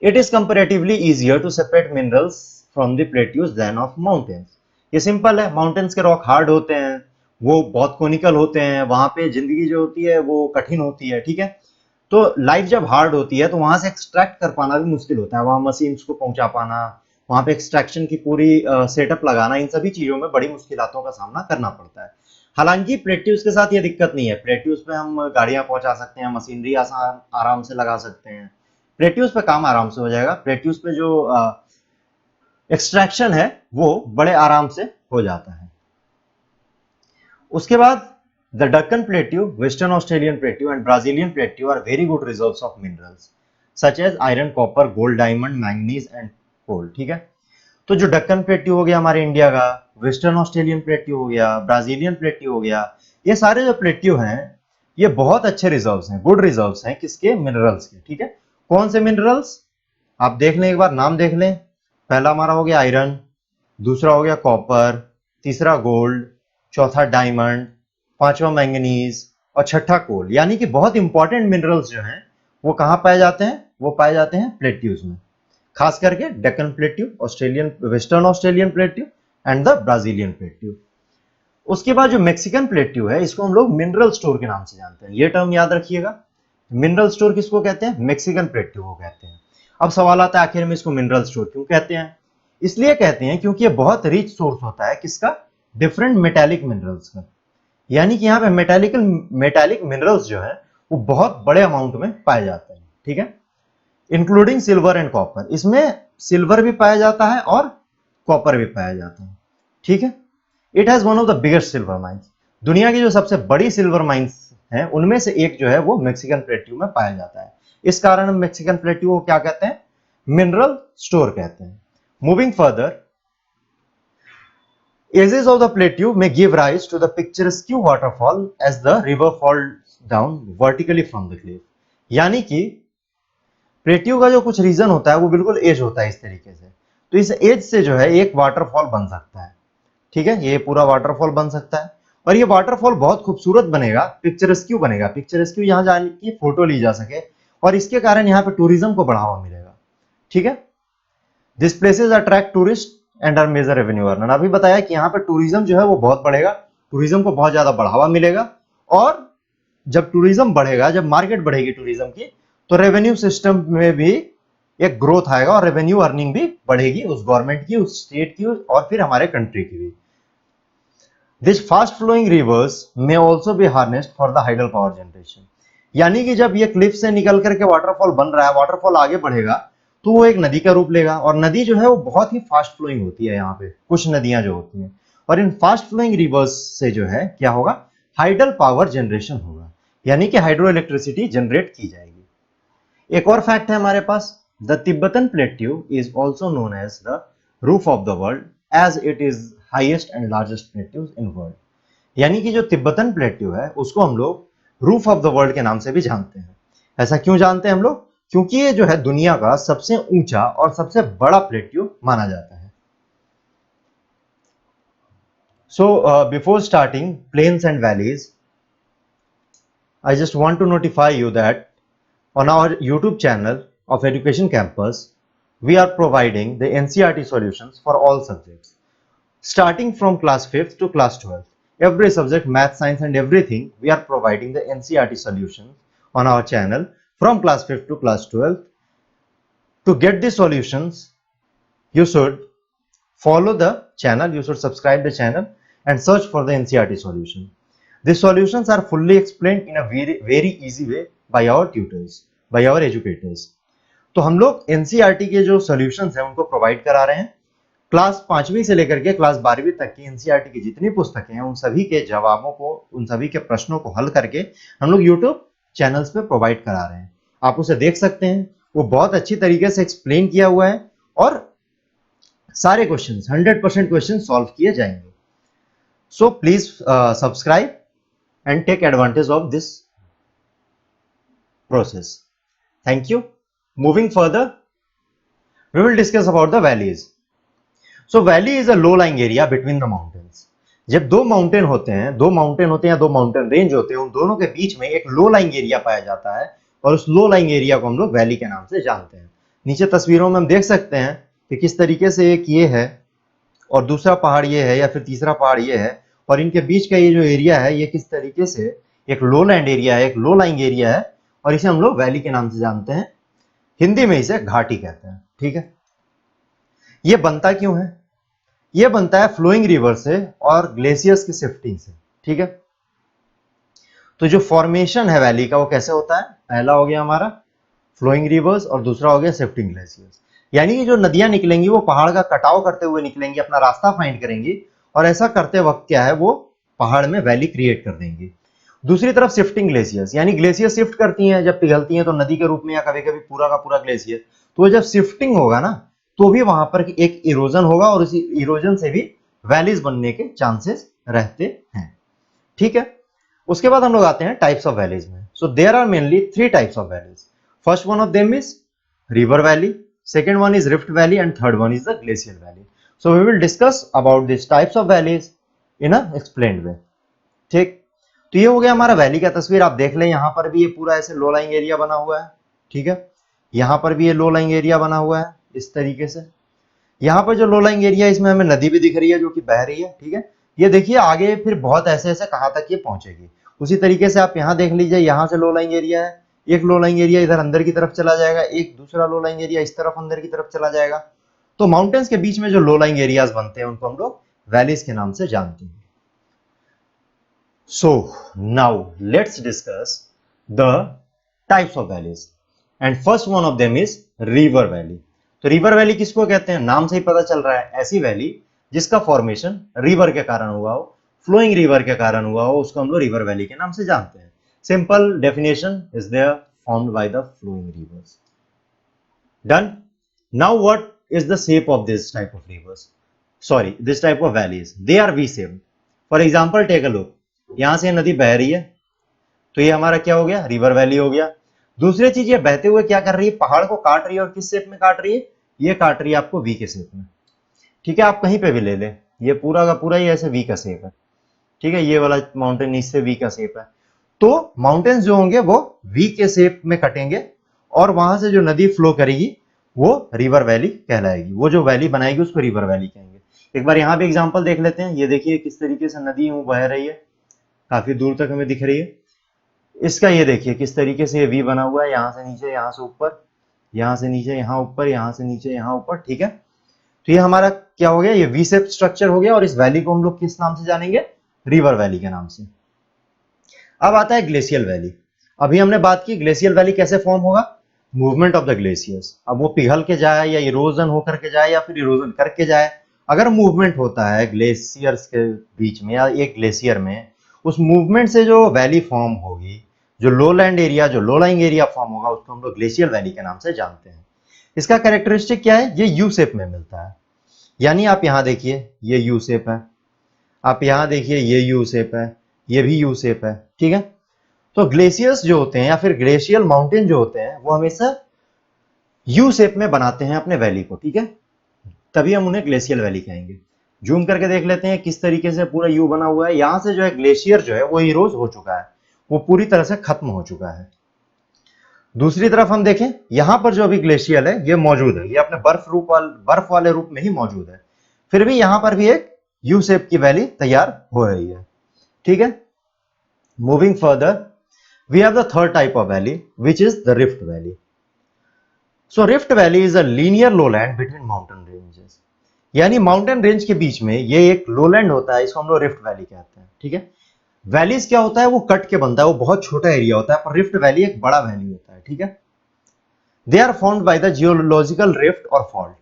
it is comparatively easier to separate minerals from the plateaus than of mountains. ये सिंपल है, माउंटेन्स के रॉक हार्ड होते हैं, वो बहुत कोनिकल होते हैं, वहां पे जिंदगी जो होती है वो कठिन होती है. ठीक है, तो लाइफ जब हार्ड होती है तो वहां से एक्सट्रैक्ट कर पाना भी मुश्किल होता है, वहां मशीन्स को पहुंचा पाना, वहां पे एक्सट्रैक्शन की पूरी सेटअप लगाना, इन सभी चीजों में बड़ी मुश्किलों का सामना करना पड़ता है. हालांकि प्लेट्यूज के साथ ये दिक्कत नहीं है. प्लेट्यूज पे हम गाड़ियां पहुंचा सकते हैं, मशीनरी आसान आराम से लगा सकते हैं. प्लेट्यूज पे काम आराम से हो जाएगा. प्लेट्यूज पे जो एक्सट्रैक्शन है वो बड़े आराम से हो जाता है. उसके बाद the Deccan Plateau, Western Australian Plateau and Brazilian Plateau are very good reserves of minerals such as iron, copper, gold, diamond, manganese and coal. ठीक है, तो जो डक्कन प्लेट्यू हो गया हमारे इंडिया का, वेस्टर्न ऑस्ट्रेलियन प्लेट्यू हो गया, ब्राजीलियन प्लेट्यू हो गया, ये सारे जो प्लेट्यू हैं ये बहुत अच्छे रिजर्व्स हैं, गुड रिजर्व्स हैं. किसके? मिनरल्स के. ठीक है, कौन से मिनरल्स? आप देख लें, एक बार नाम देख लें. पहला हमारा हो गया आयरन, दूसरा हो गया कॉपर, तीसरा गोल्ड, चौथा डायमंड, पांचवा मैंगनीज और छठा कोल. यानी कि बहुत इंपॉर्टेंट मिनरल्स जो हैं वो कहां पाए जाते हैं? वो पाए जाते हैं प्लेट्यूज में, खास करके Deccan plateau, Australian, western Australian plateau and the Brazilian plateau. उसके बाद जो मैक्सिकन प्लेट्यू है इसको हम लोग मिनरल स्टोर के नाम से जानते हैं. ये टर्म याद रखिएगा. मिनरल स्टोर किसको कहते हैं? मैक्सिकन प्लेट्यू को कहते हैं. अब सवाल आता है आखिर में इसको मिनरल स्टोर क्यों कहते हैं? इसलिए कहते हैं क्योंकि ये बहुत रिच सोर्स होता है किसका? डिफरेंट मेटालिक मिनरल्स का. यानी कि यहाँ पे मेटालिक मिनरल्स जो है वो बहुत बड़े अमाउंट में पाए जाते हैं. ठीक है, इंक्लूडिंग सिल्वर एंड कॉपर. इसमें सिल्वर भी पाया जाता है और कॉपर भी पाया जाता है. ठीक है, it has one of the biggest silver mines. दुनिया की जो सबसे बड़ी सिल्वर माइंस हैं उनमें से एक जो है वो मैक्सिकन प्लेट्यू में पाया जाता है. इस कारण हम मैक्सिकन प्लेट्यू को क्या कहते हैं? मिनरल स्टोर कहते हैं. Moving further, edges of the plateau may give rise to the picturesque waterfall as the river falls down vertically from the cliff. यानी कि प्लेट्यू का जो कुछ रीजन होता है वो बिल्कुल एज होता है इस तरीके से, तो इस एज से जो है एक वाटरफॉल बन सकता है। ठीक है, ये पूरा वाटरफॉल बन सकता है और ये वाटरफॉल बहुत खूबसूरत बनेगा, पिक्चरस्क्यू बनेगा, पिक्चरस्क्यू यहां जाने की फोटो ली जा सके और इसके कारण यहाँ पे टूरिज्म को बढ़ावा मिलेगा। ठीक है, this places attract tourist and are major revenue earner. अभी बताया कि यहाँ पे टूरिज्म जो है वो बहुत बढ़ेगा, टूरिज्म को बहुत ज्यादा बढ़ावा मिलेगा और जब टूरिज्म बढ़ेगा, जब मार्केट बढ़ेगी टूरिज्म की, तो रेवेन्यू सिस्टम में भी एक ग्रोथ आएगा और रेवेन्यू अर्निंग भी बढ़ेगी उस गवर्नमेंट की, उस स्टेट की और फिर हमारे कंट्री की भी। दिस फास्ट फ्लोइंग रिवर्स में also be harnessed for the hydel power generation. यानी कि जब ये क्लिफ से निकल करके वाटरफॉल बन रहा है, वाटरफॉल आगे बढ़ेगा तो वो एक नदी का रूप लेगा और नदी जो है वो बहुत ही फास्ट फ्लोइंग होती है। यहाँ पे कुछ नदियां जो होती हैं और इन फास्ट फ्लोइंग रिवर्स से जो है क्या होगा, हाइडल पावर जनरेशन होगा, यानी कि हाइड्रो इलेक्ट्रिसिटी जनरेट की जाएगी। एक और फैक्ट है हमारे पास, the Tibetan plateau is also known as the roof of the world as it is highest and largest plateaus in world. यानी कि जो तिब्बतन प्लेट्यू है उसको हम लोग रूफ ऑफ द वर्ल्ड के नाम से भी जानते हैं। ऐसा क्यों जानते हैं हम लोग, क्योंकि ये जो है दुनिया का सबसे ऊंचा और सबसे बड़ा प्लेट्यू माना जाता है। So before starting plains and valleys, I just want to notify you that on our YouTube channel of Education Campus, we are providing the NCERT solutions for all subjects, starting from class 5th to class 12th. Every subject, math, science and everything, we are providing the NCERT solutions on our channel from class 5th to class 12th. To get the solutions, you should follow the channel, you should subscribe the channel and search for the NCERT solution. These solutions are fully explained in a very easy way by our tutors, by our educators. तो हम लोग NCERT के जो solutions हैं उनको provide करा रहे हैं। क्लास 5वीं से लेकर के क्लास 12वीं तक की NCERT की जितनी पुस्तकें हैं उन सभी के जवाबों को, उन सभी के प्रश्नों को हल करके हम लोग YouTube चैनल्स पे प्रोवाइड करा रहे हैं। आप उसे देख सकते हैं, वो बहुत अच्छी तरीके से एक्सप्लेन किया हुआ है और सारे क्वेश्चंस 100% क्वेश्चन सॉल्व किए जाएंगे। So please subscribe and take advantage of this process. Thank you. Moving further, we will discuss about the valleys. So valley is a low-lying area between the mountains. जब दो mountain होते हैं या दो mountain range होते हैं, उन दोनों के बीच में एक लो लाइंग एरिया पाया जाता है और उस लो लाइंग एरिया को हम लोग वैली के नाम से जानते हैं। नीचे तस्वीरों में हम देख सकते हैं कि किस तरीके से एक ये है और दूसरा पहाड़ ये है या फिर तीसरा पहाड़ ये है और इनके बीच का ये जो एरिया है ये किस तरीके से एक लो लैंड एरिया है, एक लो लाइंग एरिया है और इसे हम लोग वैली के नाम से जानते हैं। हिंदी में इसे घाटी कहते हैं। ठीक है, ये बनता क्यों है, ये बनता है फ्लोइंग रिवर से और ग्लेशियर्स की शिफ्टिंग से। ठीक है, तो जो फॉर्मेशन है वैली का वो कैसे होता है, पहला हो गया हमारा फ्लोइंग रिवर्स और दूसरा हो गया शिफ्टिंग ग्लेशियर्स। यानी कि जो नदियां निकलेंगी वो पहाड़ का कटाव करते हुए निकलेंगी, अपना रास्ता फाइंड करेंगी और ऐसा करते वक्त क्या है वो पहाड़ में वैली क्रिएट कर देंगी। दूसरी तरफ शिफ्टिंग ग्लेशियर्स, यानी ग्लेशियर शिफ्ट करती हैं, जब पिघलती हैं तो नदी के रूप में या कभी कभी पूरा का पूरा ग्लेशियर, तो जब शिफ्टिंग होगा ना तो भी वहां पर एक इरोजन होगा और उसी इरोजन से भी वैलीज बनने के चांसेस रहते हैं। ठीक है, उसके बाद हम लोग आते हैं टाइप्स ऑफ वैलीज में। So there are mainly 3 types of valleys. First one of them is river valley, second one is rift valley and third one is the glacial valley. So we will discuss about these types of valleys in a explained way. ठीक, तो ये हो गया हमारा valley का तस्वीर। आप देख लें यहाँ पर भी ये पूरा ऐसे लो लाइंग एरिया बना हुआ है। ठीक है, यहाँ पर भी ये लो लाइंग एरिया बना हुआ है इस तरीके से। यहाँ पर जो लो लाइंग एरिया इसमें हमें नदी भी दिख रही है जो कि बह रही है। ठीक है, ये देखिए आगे फिर बहुत ऐसे ऐसे कहाँ तक ये पहुंचेगी। उसी तरीके से आप यहाँ देख लीजिए, यहाँ से लो लाइंग एरिया है, एक लो लाइंग एरिया इधर अंदर की तरफ चला जाएगा, एक दूसरा लो लाइंग एरिया इस तरफ अंदर की तरफ चला जाएगा। तो माउंटेन्स के बीच में जो लो लाइंग एरियाज बनते हैं उनको हम लोग वैलीज के नाम से जानते हैं। So now let's discuss the types of valleys and first one of them is river valley. तो रिवर वैली किसको कहते हैं, नाम से ही पता चल रहा है, ऐसी वैली जिसका फॉर्मेशन रिवर के कारण हुआ हो, फ्लोइंग रिवर के कारण हुआ हो, उसको हम लोग रिवर वैली के नाम से जानते हैं। Simple definition is there formed by the flowing rivers. Done. Now what is the shape of this type of rivers? Sorry, this type of valleys. They are V-shaped. For example, take a look. यहाँ से नदी बह रही है, तो ये हमारा क्या हो गया, रिवर वैली हो गया। दूसरी चीज ये बहते हुए क्या कर रही है, पहाड़ को काट रही है, और किस शेप में काट रही है, ये काट रही है आपको वी के शेप में। ठीक है, आप कहीं पे भी ले लें, ये पूरा का पूरा ही ऐसे वी का शेप है। ठीक है, ये वाला माउंटेन इससे वी का शेप है। तो माउंटेन्स जो होंगे वो वी के शेप में कटेंगे, और वहां से जो नदी फ्लो करेगी वो रिवर वैली कहलाएगी। वो जो वैली बनाएगी उसको रिवर वैली कहेंगे। एक बार यहाँ भी एग्जांपल देख लेते हैं। ये देखिए किस तरीके से नदी बह रही है, काफी दूर तक हमें दिख रही है। इसका ये देखिए किस तरीके से ये वी बना हुआ है, यहां से नीचे, यहां से ऊपर, यहां से नीचे, यहां ऊपर, यहां से नीचे, यहां ऊपर। ठीक है, तो ये हमारा क्या हो गया, ये वी शेप स्ट्रक्चर हो गया, और इस वैली को हम लोग किस नाम से जानेंगे, रिवर वैली के नाम से। अब आता है ग्लेशियल वैली। अभी हमने बात की ग्लेशियल वैली कैसे फॉर्म होगा, मूवमेंट ऑफ द ग्लेशियर्स। अब वो पिघल के जाए या इरोजन होकर के जाए या फिर इरोजन करके जाए, अगर मूवमेंट होता है ग्लेशियर्स के बीच में या एक ग्लेशियर में, उस मूवमेंट से जो वैली फॉर्म होगी, जो लोलैंड एरिया, जो लोलाइंग एरिया फॉर्म होगा, उसको हम लोग ग्लेशियल वैली के नाम से जानते हैं। इसका कैरेक्टरिस्टिक क्या है, ये यू शेप में मिलता है। यानी आप यहां देखिए ये यू शेप है, आप यहां देखिए ये यू शेप है, ये भी यू शेप है। ठीक है, तो ग्लेशियर्स जो होते हैं या फिर ग्लेशियल माउंटेन जो होते हैं वो हमेशा यू शेप में बनाते हैं अपने वैली को। ठीक है, तभी हम उन्हें ग्लेशियल वैली कहेंगे। जूम करके देख लेते हैं किस तरीके से पूरा यू बना हुआ है। यहां से जो है ग्लेशियर जो है वो इरोज हो चुका है, वो पूरी तरह से खत्म हो चुका है। दूसरी तरफ हम देखें, यहां पर जो अभी ग्लेशियर है ये मौजूद है, ये अपने बर्फ वाले रूप में ही मौजूद है। फिर भी यहां पर भी एक यू शेप की वैली तैयार हो रही है। ठीक है, moving further, we have the third type of valley, which is the rift valley. So rift valley is a linear lowland between mountain ranges. यानी माउंटेन रेंज के बीच में ये एक लोलैंड होता है, इसको हम लोग रिफ्ट वैली कहते हैं। ठीक है, वैलीज क्या होता है, वो कट के बनता है, वो बहुत छोटा एरिया होता है, पर रिफ्ट वैली एक बड़ा वैली होता है। ठीक है, they are formed by the geological rift और फॉल्ट,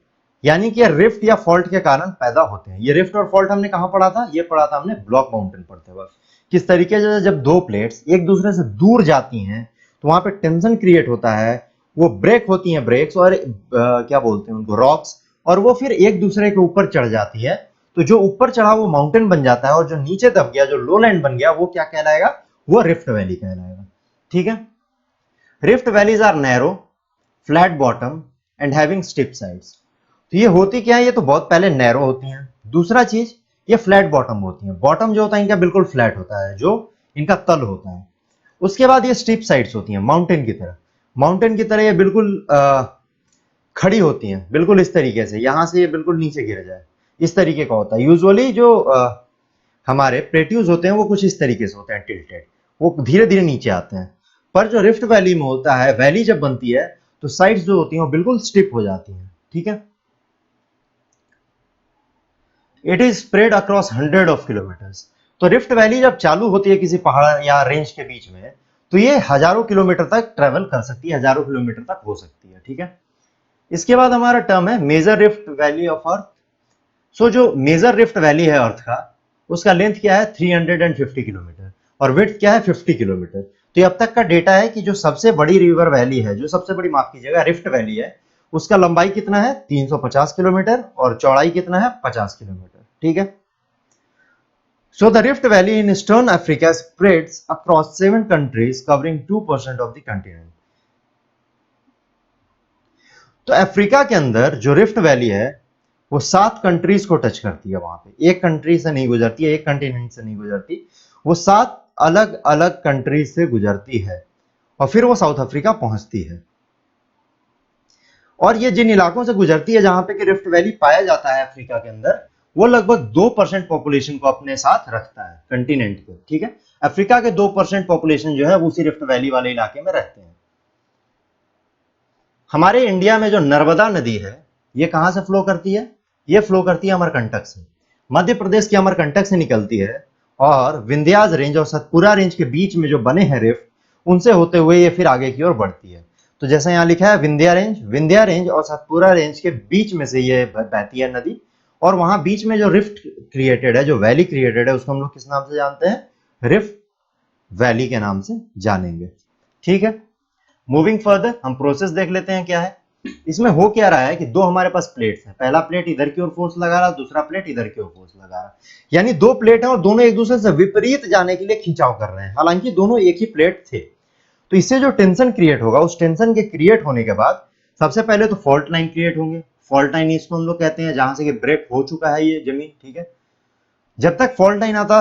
यानी कि रिफ्ट या फॉल्ट के कारण पैदा होते हैं। ये रिफ्ट और फॉल्ट हमने कहां पढ़ा था, ये पढ़ा था हमने ब्लॉक माउंटेन पढ़ते वक्त। किस तरीके से जब दो प्लेट्स एक दूसरे से दूर जाती हैं तो वहां पे टेंशन क्रिएट होता है, वो ब्रेक होती हैं, ब्रेक्स, और क्या बोलते हैं उनको, रॉक्स, और वो फिर एक दूसरे के ऊपर चढ़ जाती है। तो जो ऊपर चढ़ा वो माउंटेन बन जाता है, और जो नीचे दब गया, जो लोलैंड बन गया, वो क्या कहलाएगा, वो रिफ्ट वैली कहलाएगा। ठीक है, rift valleys are narrow, flat bottom and having steep sides. तो ये होती क्या है, ये तो बहुत पहले नैरो होती हैं। दूसरा चीज, ये फ्लैट बॉटम होती हैं। बॉटम जो होता है इनका बिल्कुल फ्लैट होता है, जो इनका तल होता है। उसके बाद ये स्टीप साइड्स होती हैं, माउंटेन की तरह। माउंटेन की तरह ये बिल्कुल खड़ी होती हैं, बिल्कुल इस तरीके से, यहां से ये बिल्कुल नीचे गिर जाए, इस तरीके का होता है। यूजुअली जो हमारे प्लेट्यूज होते हैं वो कुछ इस तरीके से होते हैं, टिल्टेड, वो धीरे धीरे नीचे आते हैं। पर जो रिफ्ट वैली में होता है, वैली जब बनती है तो साइड्स जो होती हैं वो बिल्कुल स्टिप हो जाती हैं। ठीक है, it is spread across 100 of kilometres. तो रिफ्ट वैली जब चालू होती है किसी पहाड़ या रेंज के बीच में, तो ये हजारों किलोमीटर तक ट्रेवल कर सकती है, हजारों किलोमीटर तक हो सकती है। ठीक है, इसके बाद हमारा टर्म है major rift valley of earth. So जो मेजर रिफ्ट वैली है अर्थ का, उसका लेंथ क्या है, 350 किलोमीटर, और विड्थ क्या है, 50 किलोमीटर। तो ये अब तक का डेटा है कि जो सबसे बड़ी रिवर वैली है, जो सबसे बड़ी, माफ कीजिएगा, रिफ्ट वैली है, उसका लंबाई कितना है, 350 किलोमीटर, और चौड़ाई कितना है, 50 किलोमीटर। ठीक है, so the rift valley in eastern Africa spreads across 7 countries covering 2% of the continent. तो अफ्रीका के अंदर जो रिफ्ट वैली है वो 7 कंट्रीज को टच करती है। वहां पे एक कंट्री से नहीं गुजरती है, एक कंटिनेंट से नहीं गुजरती, वो 7 अलग अलग कंट्रीज से गुजरती है, और फिर वो साउथ अफ्रीका पहुंचती है। और ये जिन इलाकों से गुजरती है जहां पे कि रिफ्ट वैली पाया जाता है अफ्रीका के अंदर, वो लगभग 2% पॉपुलेशन को अपने साथ रखता है, कंटिनेंट के। ठीक है, अफ्रीका के 2% पॉपुलेशन जो है वो उसी रिफ्ट वैली वाले इलाके में रहते हैं। हमारे इंडिया में जो नर्मदा नदी है, ये कहां से फ्लो करती है, ये फ्लो करती है अमरकंटक से, मध्य प्रदेश के अमरकंटक से निकलती है, और विंध्याज रेंज और सतपुरा रेंज के बीच में जो बने हैं रिफ्ट, उनसे होते हुए ये फिर आगे की ओर बढ़ती है। तो जैसा यहाँ लिखा है विंध्या रेंज और सतपुरा रेंज के बीच में से ये बहती है नदी, और वहां बीच में जो रिफ्ट क्रिएटेड है, जो वैली क्रिएटेड है, उसको हम लोग किस नाम से जानते हैं, रिफ्ट वैली के नाम से जानेंगे। ठीक है, मूविंग फर्दर, हम प्रोसेस देख लेते हैं क्या है। इसमें हो क्या रहा है कि दो हमारे पास प्लेट्स हैं, पहला प्लेट इधर की ओर फोर्स लगा रहा, दूसरा प्लेट इधर की ओर फोर्स लगा रहा, यानी दो प्लेट हैं और दोनों एक दूसरे से विपरीत जाने के लिए खिंचाव कर रहे हैं, हालांकि दोनों एक ही प्लेट थे। तो इससे जो टेंशन क्रिएट होगा, उस टेंशन के क्रिएट होने के बाद सबसे पहले तो फॉल्ट लाइन क्रिएट होंगे। फॉल्ट लाइन इसको हम लोग कहते हैं जहां से कि ब्रेक हो चुका है ये जमीन, ठीक है। जब तक फॉल्ट लाइन आता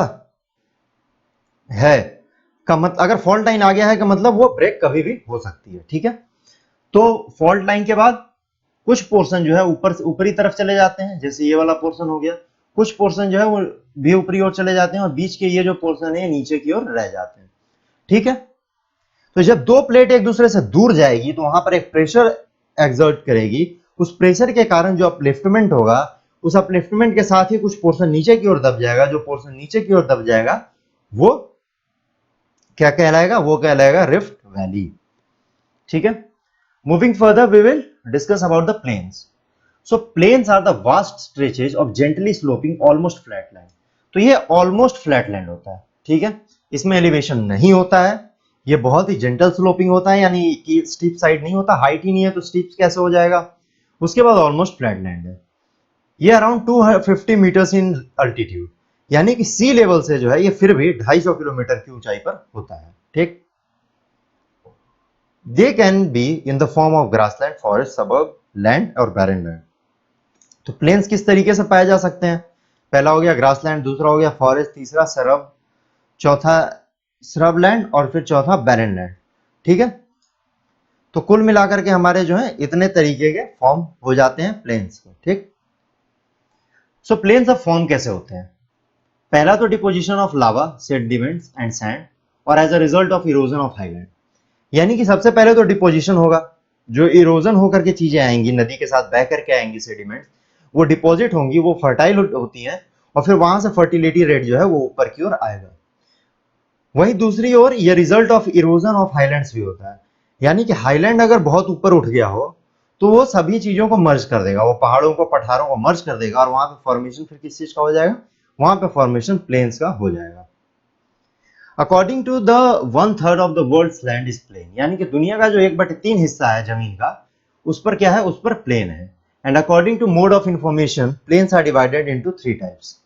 है का मतलब, अगर फॉल्ट लाइन आ गया है का मतलब वो ब्रेक कभी भी हो सकती है, ठीक है। तो फॉल्ट लाइन के बाद कुछ पोर्शन जो है ऊपर से ऊपरी तरफ चले जाते हैं, जैसे ये वाला पोर्शन हो गया। कुछ पोर्शन जो है वो भी ऊपरी ओर चले जाते हैं और बीच के ये जो पोर्शन है नीचे की ओर रह जाते हैं, ठीक है। तो जब दो प्लेट एक दूसरे से दूर जाएगी तो वहां पर एक प्रेशर एक्सर्ट करेगी। उस प्रेशर के कारण जो अपलिफ्टमेंट होगा, उस अपलिफ्टमेंट के साथ ही कुछ पोर्शन नीचे की ओर दब जाएगा। जो पोर्शन नीचे की ओर दब जाएगा वो क्या कहलाएगा? वो कहलाएगा रिफ्ट वैली, ठीक है। Moving further, we will discuss about the plains. So plains are the vast stretches of gently sloping almost flat land. तो ये almost flat land होता है, ठीक है। इसमें एलिवेशन नहीं होता है, ये बहुत ही जेंटल स्लोपिंग होता है, यानी कि स्टीप साइड नहीं होता। हाइट ही नहीं है तो स्टीप कैसे हो जाएगा। उसके बाद ऑलमोस्ट फ्लैट लैंड है। ये अराउंड 250 मीटर्स इन अल्टीट्यूड, यानी कि सी लेवल से जो है ये फिर भी 250 किलोमीटर की ऊंचाई पर होता है, ठीक। They can be in the form of grassland, forest, suburb land और barren land. तो प्लेन्स किस तरीके से पाए जा सकते हैं? पहला हो गया ग्रासलैंड, दूसरा हो गया फॉरेस्ट, तीसरा सरब, चौथा श्रब लैंड और फिर चौथा बैरन लैंड, ठीक है। तो कुल मिलाकर के हमारे जो है इतने तरीके के फॉर्म हो जाते हैं प्लेन्स के, ठीक। सो प्लेन्स अब फॉर्म कैसे होते हैं? पहला तो deposition of lava, sediments and sand और as a result of erosion of highland, यानी कि सबसे पहले तो डिपोजिशन होगा, जो इरोजन होकर के चीजें आएंगी, नदी के साथ बह करके आएंगी सेडिमेंट्स, वो डिपॉजिट होंगी, वो फर्टाइल होती हैं और फिर वहां से फर्टिलिटी रेट जो है वो ऊपर की ओर आएगा। वहीं दूसरी ओर ये result of erosion of highlands भी होता है, यानी कि हाईलैंड अगर बहुत ऊपर उठ गया हो तो वो सभी चीजों को मर्ज कर देगा, वो पहाड़ों को पठारों को मर्ज कर देगा और वहां पे फॉर्मेशन फिर किस चीज का हो जाएगा? वहां पे फॉर्मेशन प्लेन्स का हो जाएगा। According to the 1/3 of the world's land is plain, यानी कि दुनिया का जो 1/3 हिस्सा है जमीन का, उस पर क्या है? उस पर प्लेन है। And according to mode of information, plains are divided into 3 types,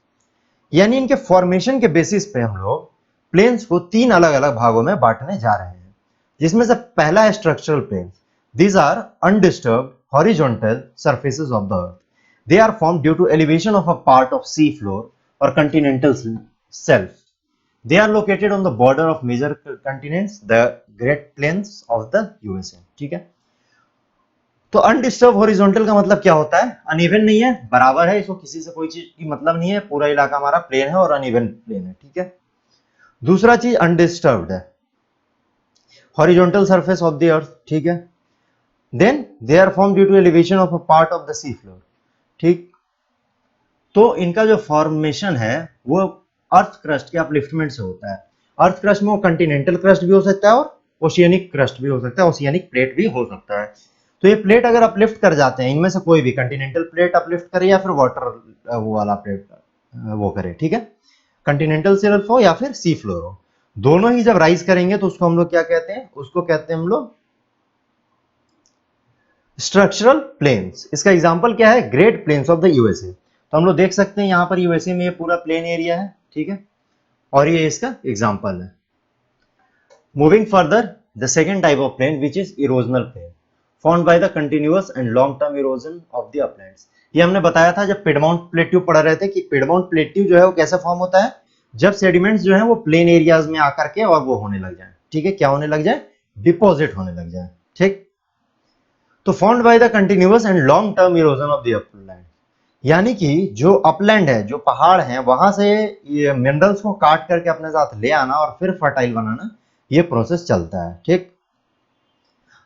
यानी इनके फॉर्मेशन के बेसिस पे हम लोग प्लेन्स को 3 अलग अलग भागों में बांटने जा रहे हैं, जिसमें से पहला है structural plains. These are undisturbed horizontal surfaces of the earth. They are formed due to elevation of a part of sea floor और continental shelf. They are located on the border of major continents, the Great Plains of the USA, ठीक है। तो undisturbed horizontal का मतलब क्या होता है? Uneven नहीं है, बराबर है, इसको किसी से कोई चीज की मतलब नहीं है, पूरा इलाका हमारा प्लेन है और अनइवन प्लेन है, ठीक है। दूसरा चीज अनडिस्टर्ब्ड है, horizontal surface of the earth, ठीक है। Then they are form due to elevation of a part of the sea floor, ठीक। तो इनका जो फॉर्मेशन है वो अर्थ क्रस्ट के अपलिफ्टमेंट से होता है। अर्थ क्रस्ट में वो कंटिनेंटल क्रस्ट भी हो सकता है और ओशियनिक क्रस्ट भी हो सकता है, ओशियनिक प्लेट भी हो सकता है। तो ये प्लेट अगर अपलिफ्ट कर जाते हैं, इनमें से कोई भी कंटिनेंटल प्लेट अपलिफ्ट करे या फिर वाटर वो वाला प्लेट वो करे, ठीक है। कंटिनेंटल शेल्फ हो या फिर सी फ्लोर हो, दोनों ही जब राइज करेंगे तो उसको हम लोग क्या कहते हैं? उसको कहते हैं हम लोग स्ट्रक्चरल प्लेन्स। इसका एग्जांपल क्या है? Great plains of the USA. तो हम लोग देख सकते हैं यहां पर यूएसए में ये पूरा प्लेन एरिया है, ठीक है, और ये इसका एग्जांपल है। Moving further, the second type of plain which is erosional plain, formed by the continuous and long term erosion of the uplands. ये हमने बताया था जब पिडमाउंट प्लेट्यू पढ़ रहे थे कि पिडमाउंट प्लेट्यू जो है वो कैसे फॉर्म होता है? जब सेडिमेंट्स जो है वो प्लेन एरियाज में आकर के और वो होने लग जाए, ठीक है। क्या होने लग जाए? डिपॉजिट होने लग जाए, ठीक। तो formed by the continuous and long term erosion of the upland, यानी कि जो अपलैंड है, जो पहाड़ है, वहां से ये मिनरल्स को काट करके अपने साथ ले आना और फिर फर्टाइल बनाना, ये प्रोसेस चलता है, ठीक।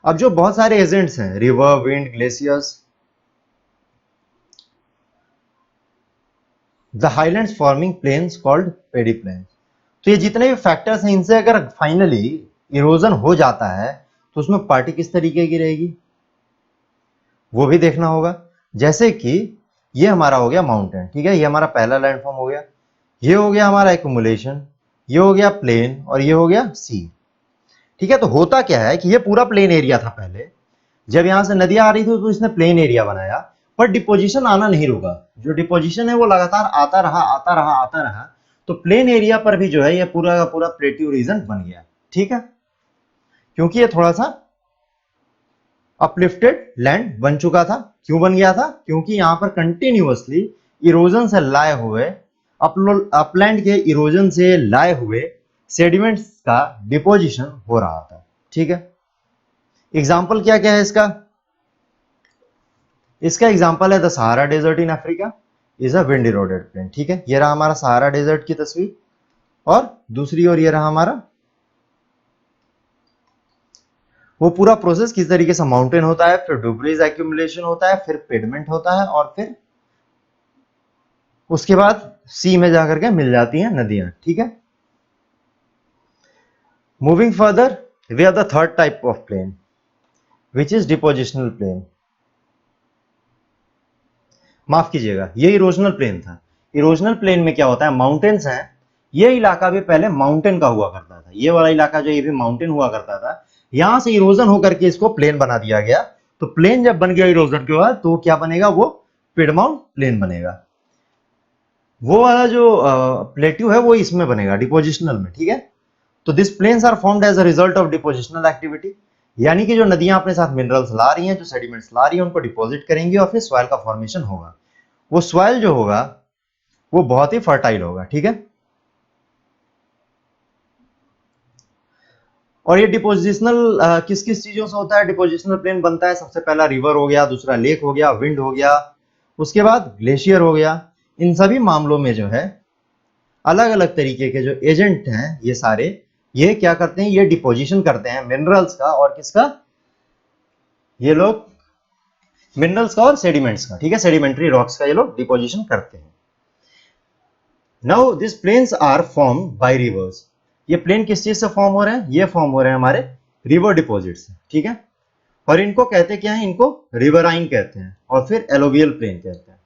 अब जो बहुत सारे एजेंट्स हैं, river, wind, glaciers, the highlands forming plains called pediplains. तो ये जितने भी फैक्टर्स हैं, इनसे अगर फाइनली इरोजन हो जाता है तो उसमें पार्टी किस तरीके की रहेगी वो भी देखना होगा। जैसे कि ये हमारा हो गया माउंटेन, ठीक है, ये हमारा पहला लैंडफॉर्म हो गया, ये हो गया हमारा एक्यूमुलेशन, ये हो गया प्लेन और ये हो गया सी, ठीक है। तो होता क्या है कि ये पूरा प्लेन एरिया था पहले, जब यहां से नदियां आ रही थी तो इसने प्लेन एरिया बनाया, पर डिपोजिशन आना नहीं रुका। जो डिपोजिशन है वो लगातार आता रहा आता रहा आता रहा, तो प्लेन एरिया पर भी जो है ये पूरा का पूरा प्लेट्यू रीजन बन गया, ठीक है। क्योंकि ये थोड़ा सा अपलिफ्टेड लैंड बन चुका था। क्यों बन गया था? क्योंकि यहां पर कंटिन्यूअसली इरोजन से लाए हुए अपलैंड के इरोजन से लाए हुए सेडिमेंट्स का डिपोजिशन हो रहा था। ठीक है, एग्जाम्पल क्या क्या है इसका? इसका एग्जाम्पल है the Sahara desert in Africa is a wind eroded plain. ठीक है, ये रहा हमारा सहारा डेजर्ट की तस्वीर, और दूसरी ओर ये रहा हमारा वो पूरा प्रोसेस किस तरीके से माउंटेन होता है, फिर डुब्रीज एक्यूमुलेशन होता है, फिर पेडमेंट होता है, और फिर उसके बाद सी में जाकर के मिल जाती हैं नदियां। ठीक है, moving further, we are the third type of plain which is depositional plain. माफ कीजिएगा, ये इरोजनल प्लेन था। इरोजनल प्लेन में क्या होता है, माउंटेन्स हैं, ये इलाका भी पहले माउंटेन का हुआ करता था, ये वाला इलाका जो ये भी माउंटेन हुआ करता था, यहां से इरोजन होकर के इसको प्लेन बना दिया गया। तो प्लेन जब बन गया इरोजन के बाद, तो क्या बनेगा, वो पिडमाउंट प्लेन बनेगा। वो वाला जो प्लेट्यू है वो इसमें बनेगा डिपोजिशनल में। ठीक है, तो this plains are formed as a result of depositional activity, यानी कि जो नदियां अपने साथ मिनरल्स ला रही हैं, जो सेडिमेंट्स ला रही हैं, उनको डिपॉजिट करेंगी और फिर सॉइल का फॉर्मेशन होगा। वो सॉइल जो होगा वो बहुत ही फर्टाइल होगा। ठीक है, और ये डिपोजिशनल किस किस चीजों से होता है? डिपोजिशनल प्लेन बनता है, सबसे पहला रिवर हो गया, दूसरा लेक हो गया, विंड हो गया, उसके बाद ग्लेशियर हो गया। इन सभी मामलों में जो है अलग अलग तरीके के जो एजेंट हैं ये सारे, ये क्या करते हैं, ये डिपोजिशन करते हैं मिनरल्स का, और किसका, ये लोग मिनरल्स का और सेडिमेंट्स का। ठीक है, सेडिमेंट्री रॉक्स का ये लोग डिपोजिशन करते हैं। Now this plains are form by rivers. ये प्लेन किस चीज से फॉर्म हो रहे हैं? ये फॉर्म हो रहे हैं हमारे रिवर डिपॉजिट से। ठीक है, और इनको कहते क्या है? इनको रिवराइन कहते हैं, और फिर एलोवियल प्लेन कहते हैं।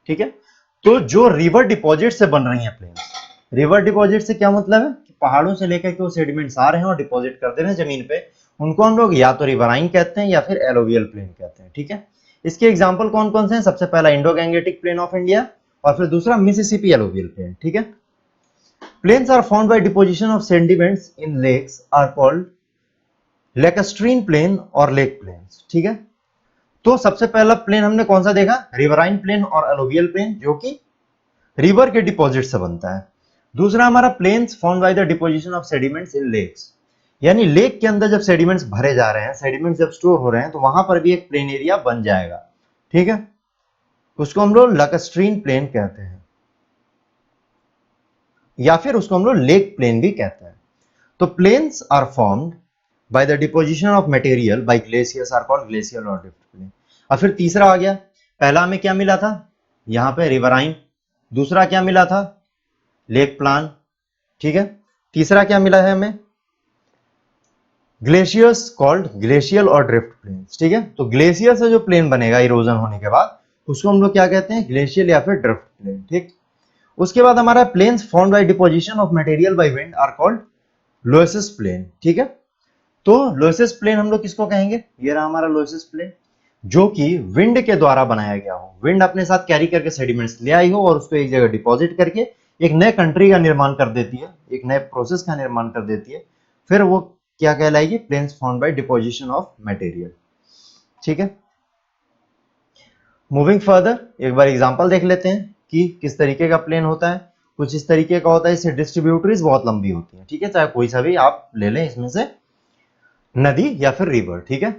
ठीक है, तो जो रिवर डिपॉजिट से बन रही हैं प्लेन, रिवर डिपॉजिट से क्या मतलब है कि पहाड़ों से लेकर के वो सेडिमेंट्स आ रहे हैं और डिपॉजिट कर दे रहे हैं जमीन पे, उनको हम लोग या तो रिवराइन कहते हैं या फिर एलोवियल प्लेन कहते हैं। ठीक है, इसके एग्जाम्पल कौन कौन से हैं? सबसे पहला Indo Gangetic plain of India, और फिर दूसरा मिसिसिपी एलोवियल प्लेन। ठीक है, plains are formed by deposition of sediments in lakes are called lacustrine plain और lake plains। ठीक है, तो सबसे पहला प्लेन हमने कौन सा देखा? रिवराइन प्लेन और एलोवियल प्लेन, जो कि रिवर के डिपॉजिट से बनता है। दूसरा हमारा plains formed by the deposition of sediments in lakes, यानी लेक के अंदर जब सेडिमेंट्स भरे जा रहे हैं, सेडिमेंट्स जब स्टोर हो रहे हैं, तो वहां पर भी एक प्लेन एरिया बन जाएगा। ठीक है, उसको हम लोग लैकुस्ट्रीन प्लेन कहते हैं, या फिर उसको हम लोग लेक प्लेन भी कहते हैं। तो plains are formed by the deposition of material by glaciers are called glacial or drift plain. और फिर तीसरा आ गया, पहला हमें क्या मिला था? यहां पे रिवराइन। दूसरा क्या मिला था? Lake plan. ठीक है, तीसरा क्या मिला है हमें? Glaciers called glacial or drift planes. ठीक है, तो ग्लेशियर से जो प्लेन बनेगा इरोजन होने के बाद, उसको हम लोग क्या कहते हैं? ग्लेशियल या फिर ड्रिफ्ट प्लेन। ठीक, उसके बाद हमारा plains formed by deposition of material by wind are called loess plain. ठीक है, तो लोएसिस प्लेन हम लोग किसको कहेंगे? ये रहा हमारा लोएसिस प्लेन, जो कि विंड के द्वारा बनाया गया हो। विंड अपने साथ कैरी करके सेडिमेंट्स ले आई हो और उसको एक जगह डिपॉजिट करके एक नए कंट्री का निर्माण कर देती है, एक नए प्रोसेस का निर्माण कर देती है। फिर वो क्या कहलाएगी? Plains formed by deposition of material. ठीक है, मूविंग फर्दर, एक बार एग्जांपल देख लेते हैं कि किस तरीके का प्लेन होता है। कुछ इस तरीके का होता है, इससे डिस्ट्रीब्यूटरीज बहुत लंबी होती है। ठीक है, चाहे कोई सा भी आप ले लें इसमें से, नदी या फिर रिवर। ठीक है,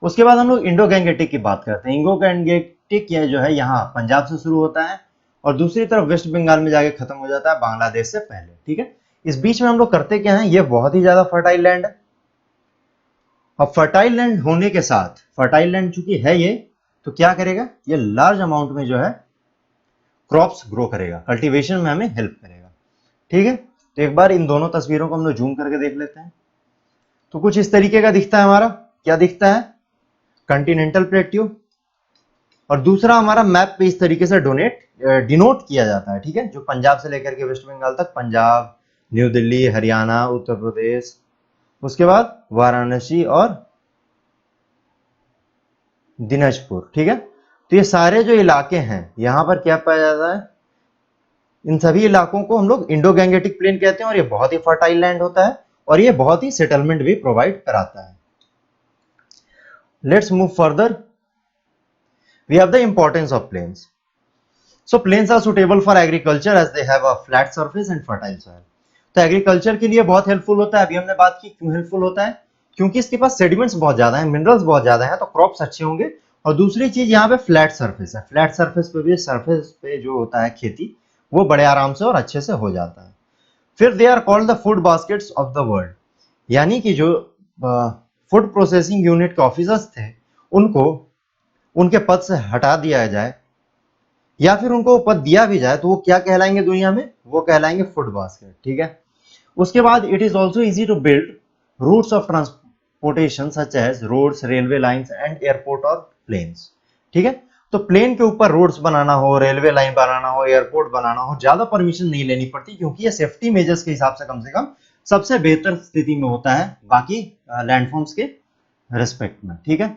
उसके बाद हम लोग इंडो गैंगेटिक की बात करते हैं। इंडो गैंगेटिक ये जो है यहाँ पंजाब से शुरू होता है और दूसरी तरफ वेस्ट बंगाल में जाके खत्म हो जाता है, बांग्लादेश से पहले। ठीक है, इस बीच में हम लोग करते क्या है? ये बहुत ही ज्यादा फर्टाइल लैंड है। अब फर्टाइल लैंड होने के साथ, फर्टाइल लैंड चूंकि है ये, तो क्या करेगा? ये लार्ज अमाउंट में जो है क्रॉप्स ग्रो करेगा, कल्टीवेशन में हमें हेल्प करेगा। ठीक है, तो एक बार इन दोनों तस्वीरों को हम लोग जूम करके देख लेते हैं। तो कुछ इस तरीके का दिखता है हमारा, क्या दिखता है? कंटिनेंटल प्लेट्यू, और दूसरा हमारा मैप पे इस तरीके से डिनोट किया जाता है। ठीक है, जो पंजाब से लेकर के वेस्ट बंगाल तक, पंजाब, न्यू दिल्ली, हरियाणा, उत्तर प्रदेश, उसके बाद वाराणसी और दिनाजपुर। ठीक है, तो ये सारे जो इलाके हैं यहां पर क्या पाया जाता है? इन सभी इलाकों को हम लोग इंडो गैंगेटिक प्लेन कहते हैं, और ये बहुत ही फर्टाइल लैंड होता है। और ये बहुत ही सेटलमेंट भी प्रोवाइड कराता है। Let's move further. We have the importance of plains. So plains are suitable for agriculture as they have a flat surface and fertile soil. तो एग्रीकल्चर के लिए बहुत हेल्पफुल होता है। अभी हमने बात की क्यों हेल्पफुल होता है, क्योंकि इसके पास सेडिमेंट्स बहुत ज्यादा है, मिनरल्स बहुत ज्यादा है, तो क्रॉप्स अच्छे होंगे। और दूसरी चीज यहाँ पे फ्लैट सरफेस है, फ्लैट सरफेस पे भी सरफेस पे जो होता है खेती वो बड़े आराम से और अच्छे से हो जाता है। फिर they are called the food baskets of the world, यानी कि जो फूड प्रोसेसिंग यूनिट के ऑफिसर्स थे उनको उनके पद से हटा दिया जाए या फिर उनको पद दिया भी जाए तो वो क्या कहलाएंगे दुनिया में, वो कहलाएंगे फूड बास्केट। ठीक है। उसके बाद it is also easy to build routes of transportation such as roads, railway lines and airport और प्लेन्स। ठीक है। तो प्लेन के ऊपर रोड्स बनाना हो, रेलवे लाइन बनाना हो, एयरपोर्ट बनाना हो, ज्यादा परमिशन नहीं लेनी पड़ती, क्योंकि ये सेफ्टी मेजर्स के हिसाब से कम सबसे बेहतर स्थिति में होता है बाकी लैंडफॉर्म्स के रेस्पेक्ट में। ठीक है।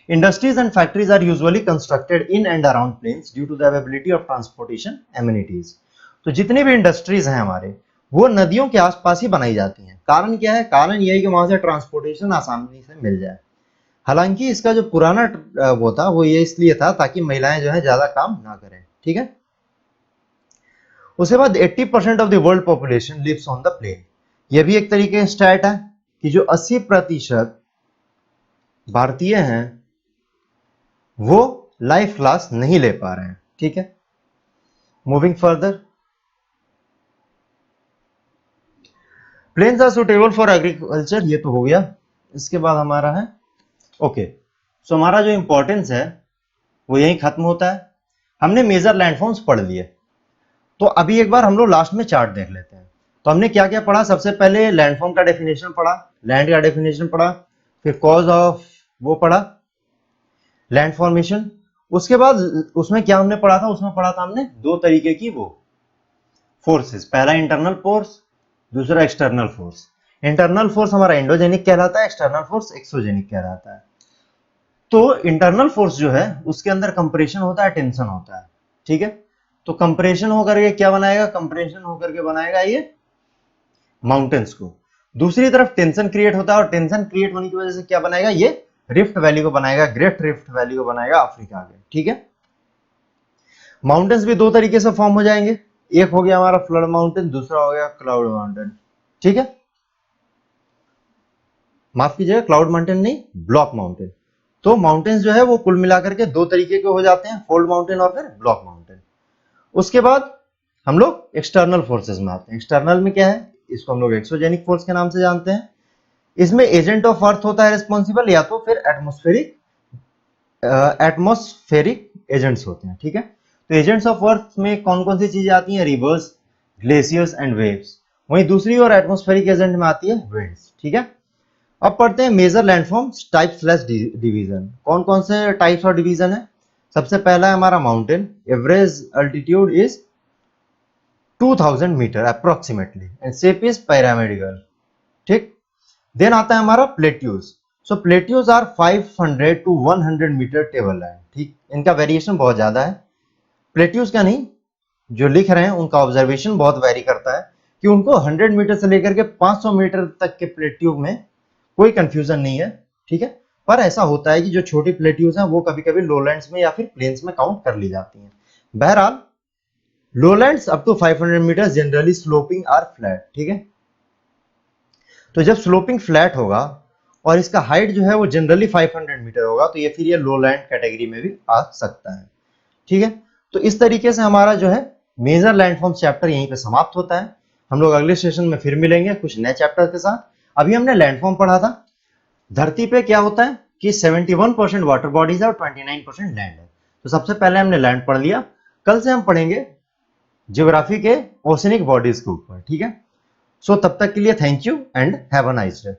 Industries and factories are usually constructed in and around plains due to the availability of transportation amenities. तो जितनी भी इंडस्ट्रीज हैं हमारे वो नदियों के आसपास ही बनाई जाती हैं। कारण क्या है, कारण यह है कि वहां से ट्रांसपोर्टेशन आसानी से मिल जाए। हालांकि इसका जो पुराना वो था वो ये इसलिए था ताकि महिलाएं जो है ज्यादा काम ना करें। ठीक है। उसके बाद 80% of the world population lives on the plain. यह भी एक तरीके का स्टैट है कि जो 80% भारतीय हैं वो लाइफ क्लास नहीं ले पा रहे हैं। ठीक है। Moving further, plains are suitable for agriculture, ये तो हो गया। इसके बाद हमारा है ओके। सो हमारा जो इंपॉर्टेंस है वो यहीं खत्म होता है। हमने मेजर लैंडफॉर्म्स पढ़ लिए, तो अभी एक बार हम लोग लास्ट में चार्ट देख लेते हैं। तो हमने क्या क्या पढ़ा, सबसे पहले लैंडफॉर्म का डेफिनेशन पढ़ा, लैंड का डेफिनेशन पढ़ा, फिर कॉज ऑफ वो पढ़ा लैंड फॉर्मेशन। उसके बाद उसमें क्या हमने पढ़ा था, उसमें पढ़ा था हमने दो तरीके की वो फोर्सेस, पहला इंटरनल फोर्स, दूसरा एक्सटर्नल फोर्स। इंटरनल फोर्स हमारा एंडोजेनिक कहलाता है, एक्सटर्नल फोर्स एक्सोजेनिक कहलाता है। तो इंटरनल फोर्स जो है उसके अंदर कंप्रेशन होता है, टेंशन होता है। ठीक है। तो कंप्रेशन होकर के क्या बनाएगा, कंप्रेशन होकर के बनाएगा ये माउंटेन्स को। दूसरी तरफ टेंशन क्रिएट होता है और टेंशन क्रिएट होने की वजह से क्या बनाएगा, ये रिफ्ट वैली को बनाएगा, ग्रेट रिफ्ट वैली को बनाएगा अफ्रीका के। ठीक है। माउंटेन्स भी दो तरीके से फॉर्म हो जाएंगे, एक हो गया हमारा फ्लड माउंटेन, दूसरा हो गया क्लाउड माउंटेन। ठीक है। माफ कीजिएगा, क्लाउड माउंटेन नहीं, ब्लॉक माउंटेन। तो माउंटेन्स जो है वो कुल मिलाकर के दो तरीके के हो जाते हैं, फोल्ड माउंटेन और फिर ब्लॉक माउंटेन। उसके बाद हम लोग एक्सटर्नल फोर्सेस में आते हैं। एक्सटर्नल में क्या है, इसको हम लोग एक्सोजेनिक फोर्स के नाम से जानते हैं। इसमें एजेंट ऑफ अर्थ होता है रिस्पॉन्सिबल, या तो फिर एटमॉस्फेरिक एजेंट्स होते हैं। ठीक है। तो एजेंट्स ऑफ अर्थ में कौन कौन सी चीजें आती हैं, रिवर्स, ग्लेशियर्स एंड वेव्स। वहीं दूसरी ओर एटमॉस्फेरिक एजेंट में आती है विंड्स। ठीक है। अब पढ़ते हैं major landforms types slash division. कौन कौन से टाइप्स और डिवीजन है। सबसे पहला है हमारा mountain, average altitude is 2000 metre approximately and shape is pyramidal. ठीक। देन आता है हमारा plateaus. So plateaus are 500 to 100 metre table land. ठीक। इनका वेरिएशन बहुत ज्यादा है। प्लेट्यूज का नहीं, जो लिख रहे हैं उनका ऑब्जर्वेशन बहुत वेरी करता है कि उनको 100 मीटर से लेकर के 500 मीटर तक के प्लेट्यूब में कोई कंफ्यूजन नहीं है। ठीक है। पर ऐसा होता है कि जो छोटी प्लेट्यूज हैं वो कभी कभी लोलैंड्स में या फिर प्लेन्स में काउंट कर ली जाती हैं। बहरहाल lowlands up to 500 metre generally sloping are flat. ठीक है। तो जब स्लोपिंग फ्लैट होगा और इसका हाइट जो है वो जनरली 500 मीटर होगा तो ये फिर ये लोलैंड कैटेगरी में भी आ सकता है। ठीक है। तो इस तरीके से हमारा जो है मेजर लैंडफॉर्म चैप्टर यहीं पे समाप्त होता है। हम लोग अगले सेशन में फिर मिलेंगे कुछ नए चैप्टर के साथ। अभी हमने लैंडफॉर्म पढ़ा था। धरती पे क्या होता है कि 71% वाटर बॉडीज है और 29% लैंड है। तो सबसे पहले हमने लैंड पढ़ लिया। कल से हम पढ़ेंगे ज्योग्राफी के ओशनिक बॉडीज के ऊपर। ठीक है। सो तब तक के लिए thank you and have a nice day.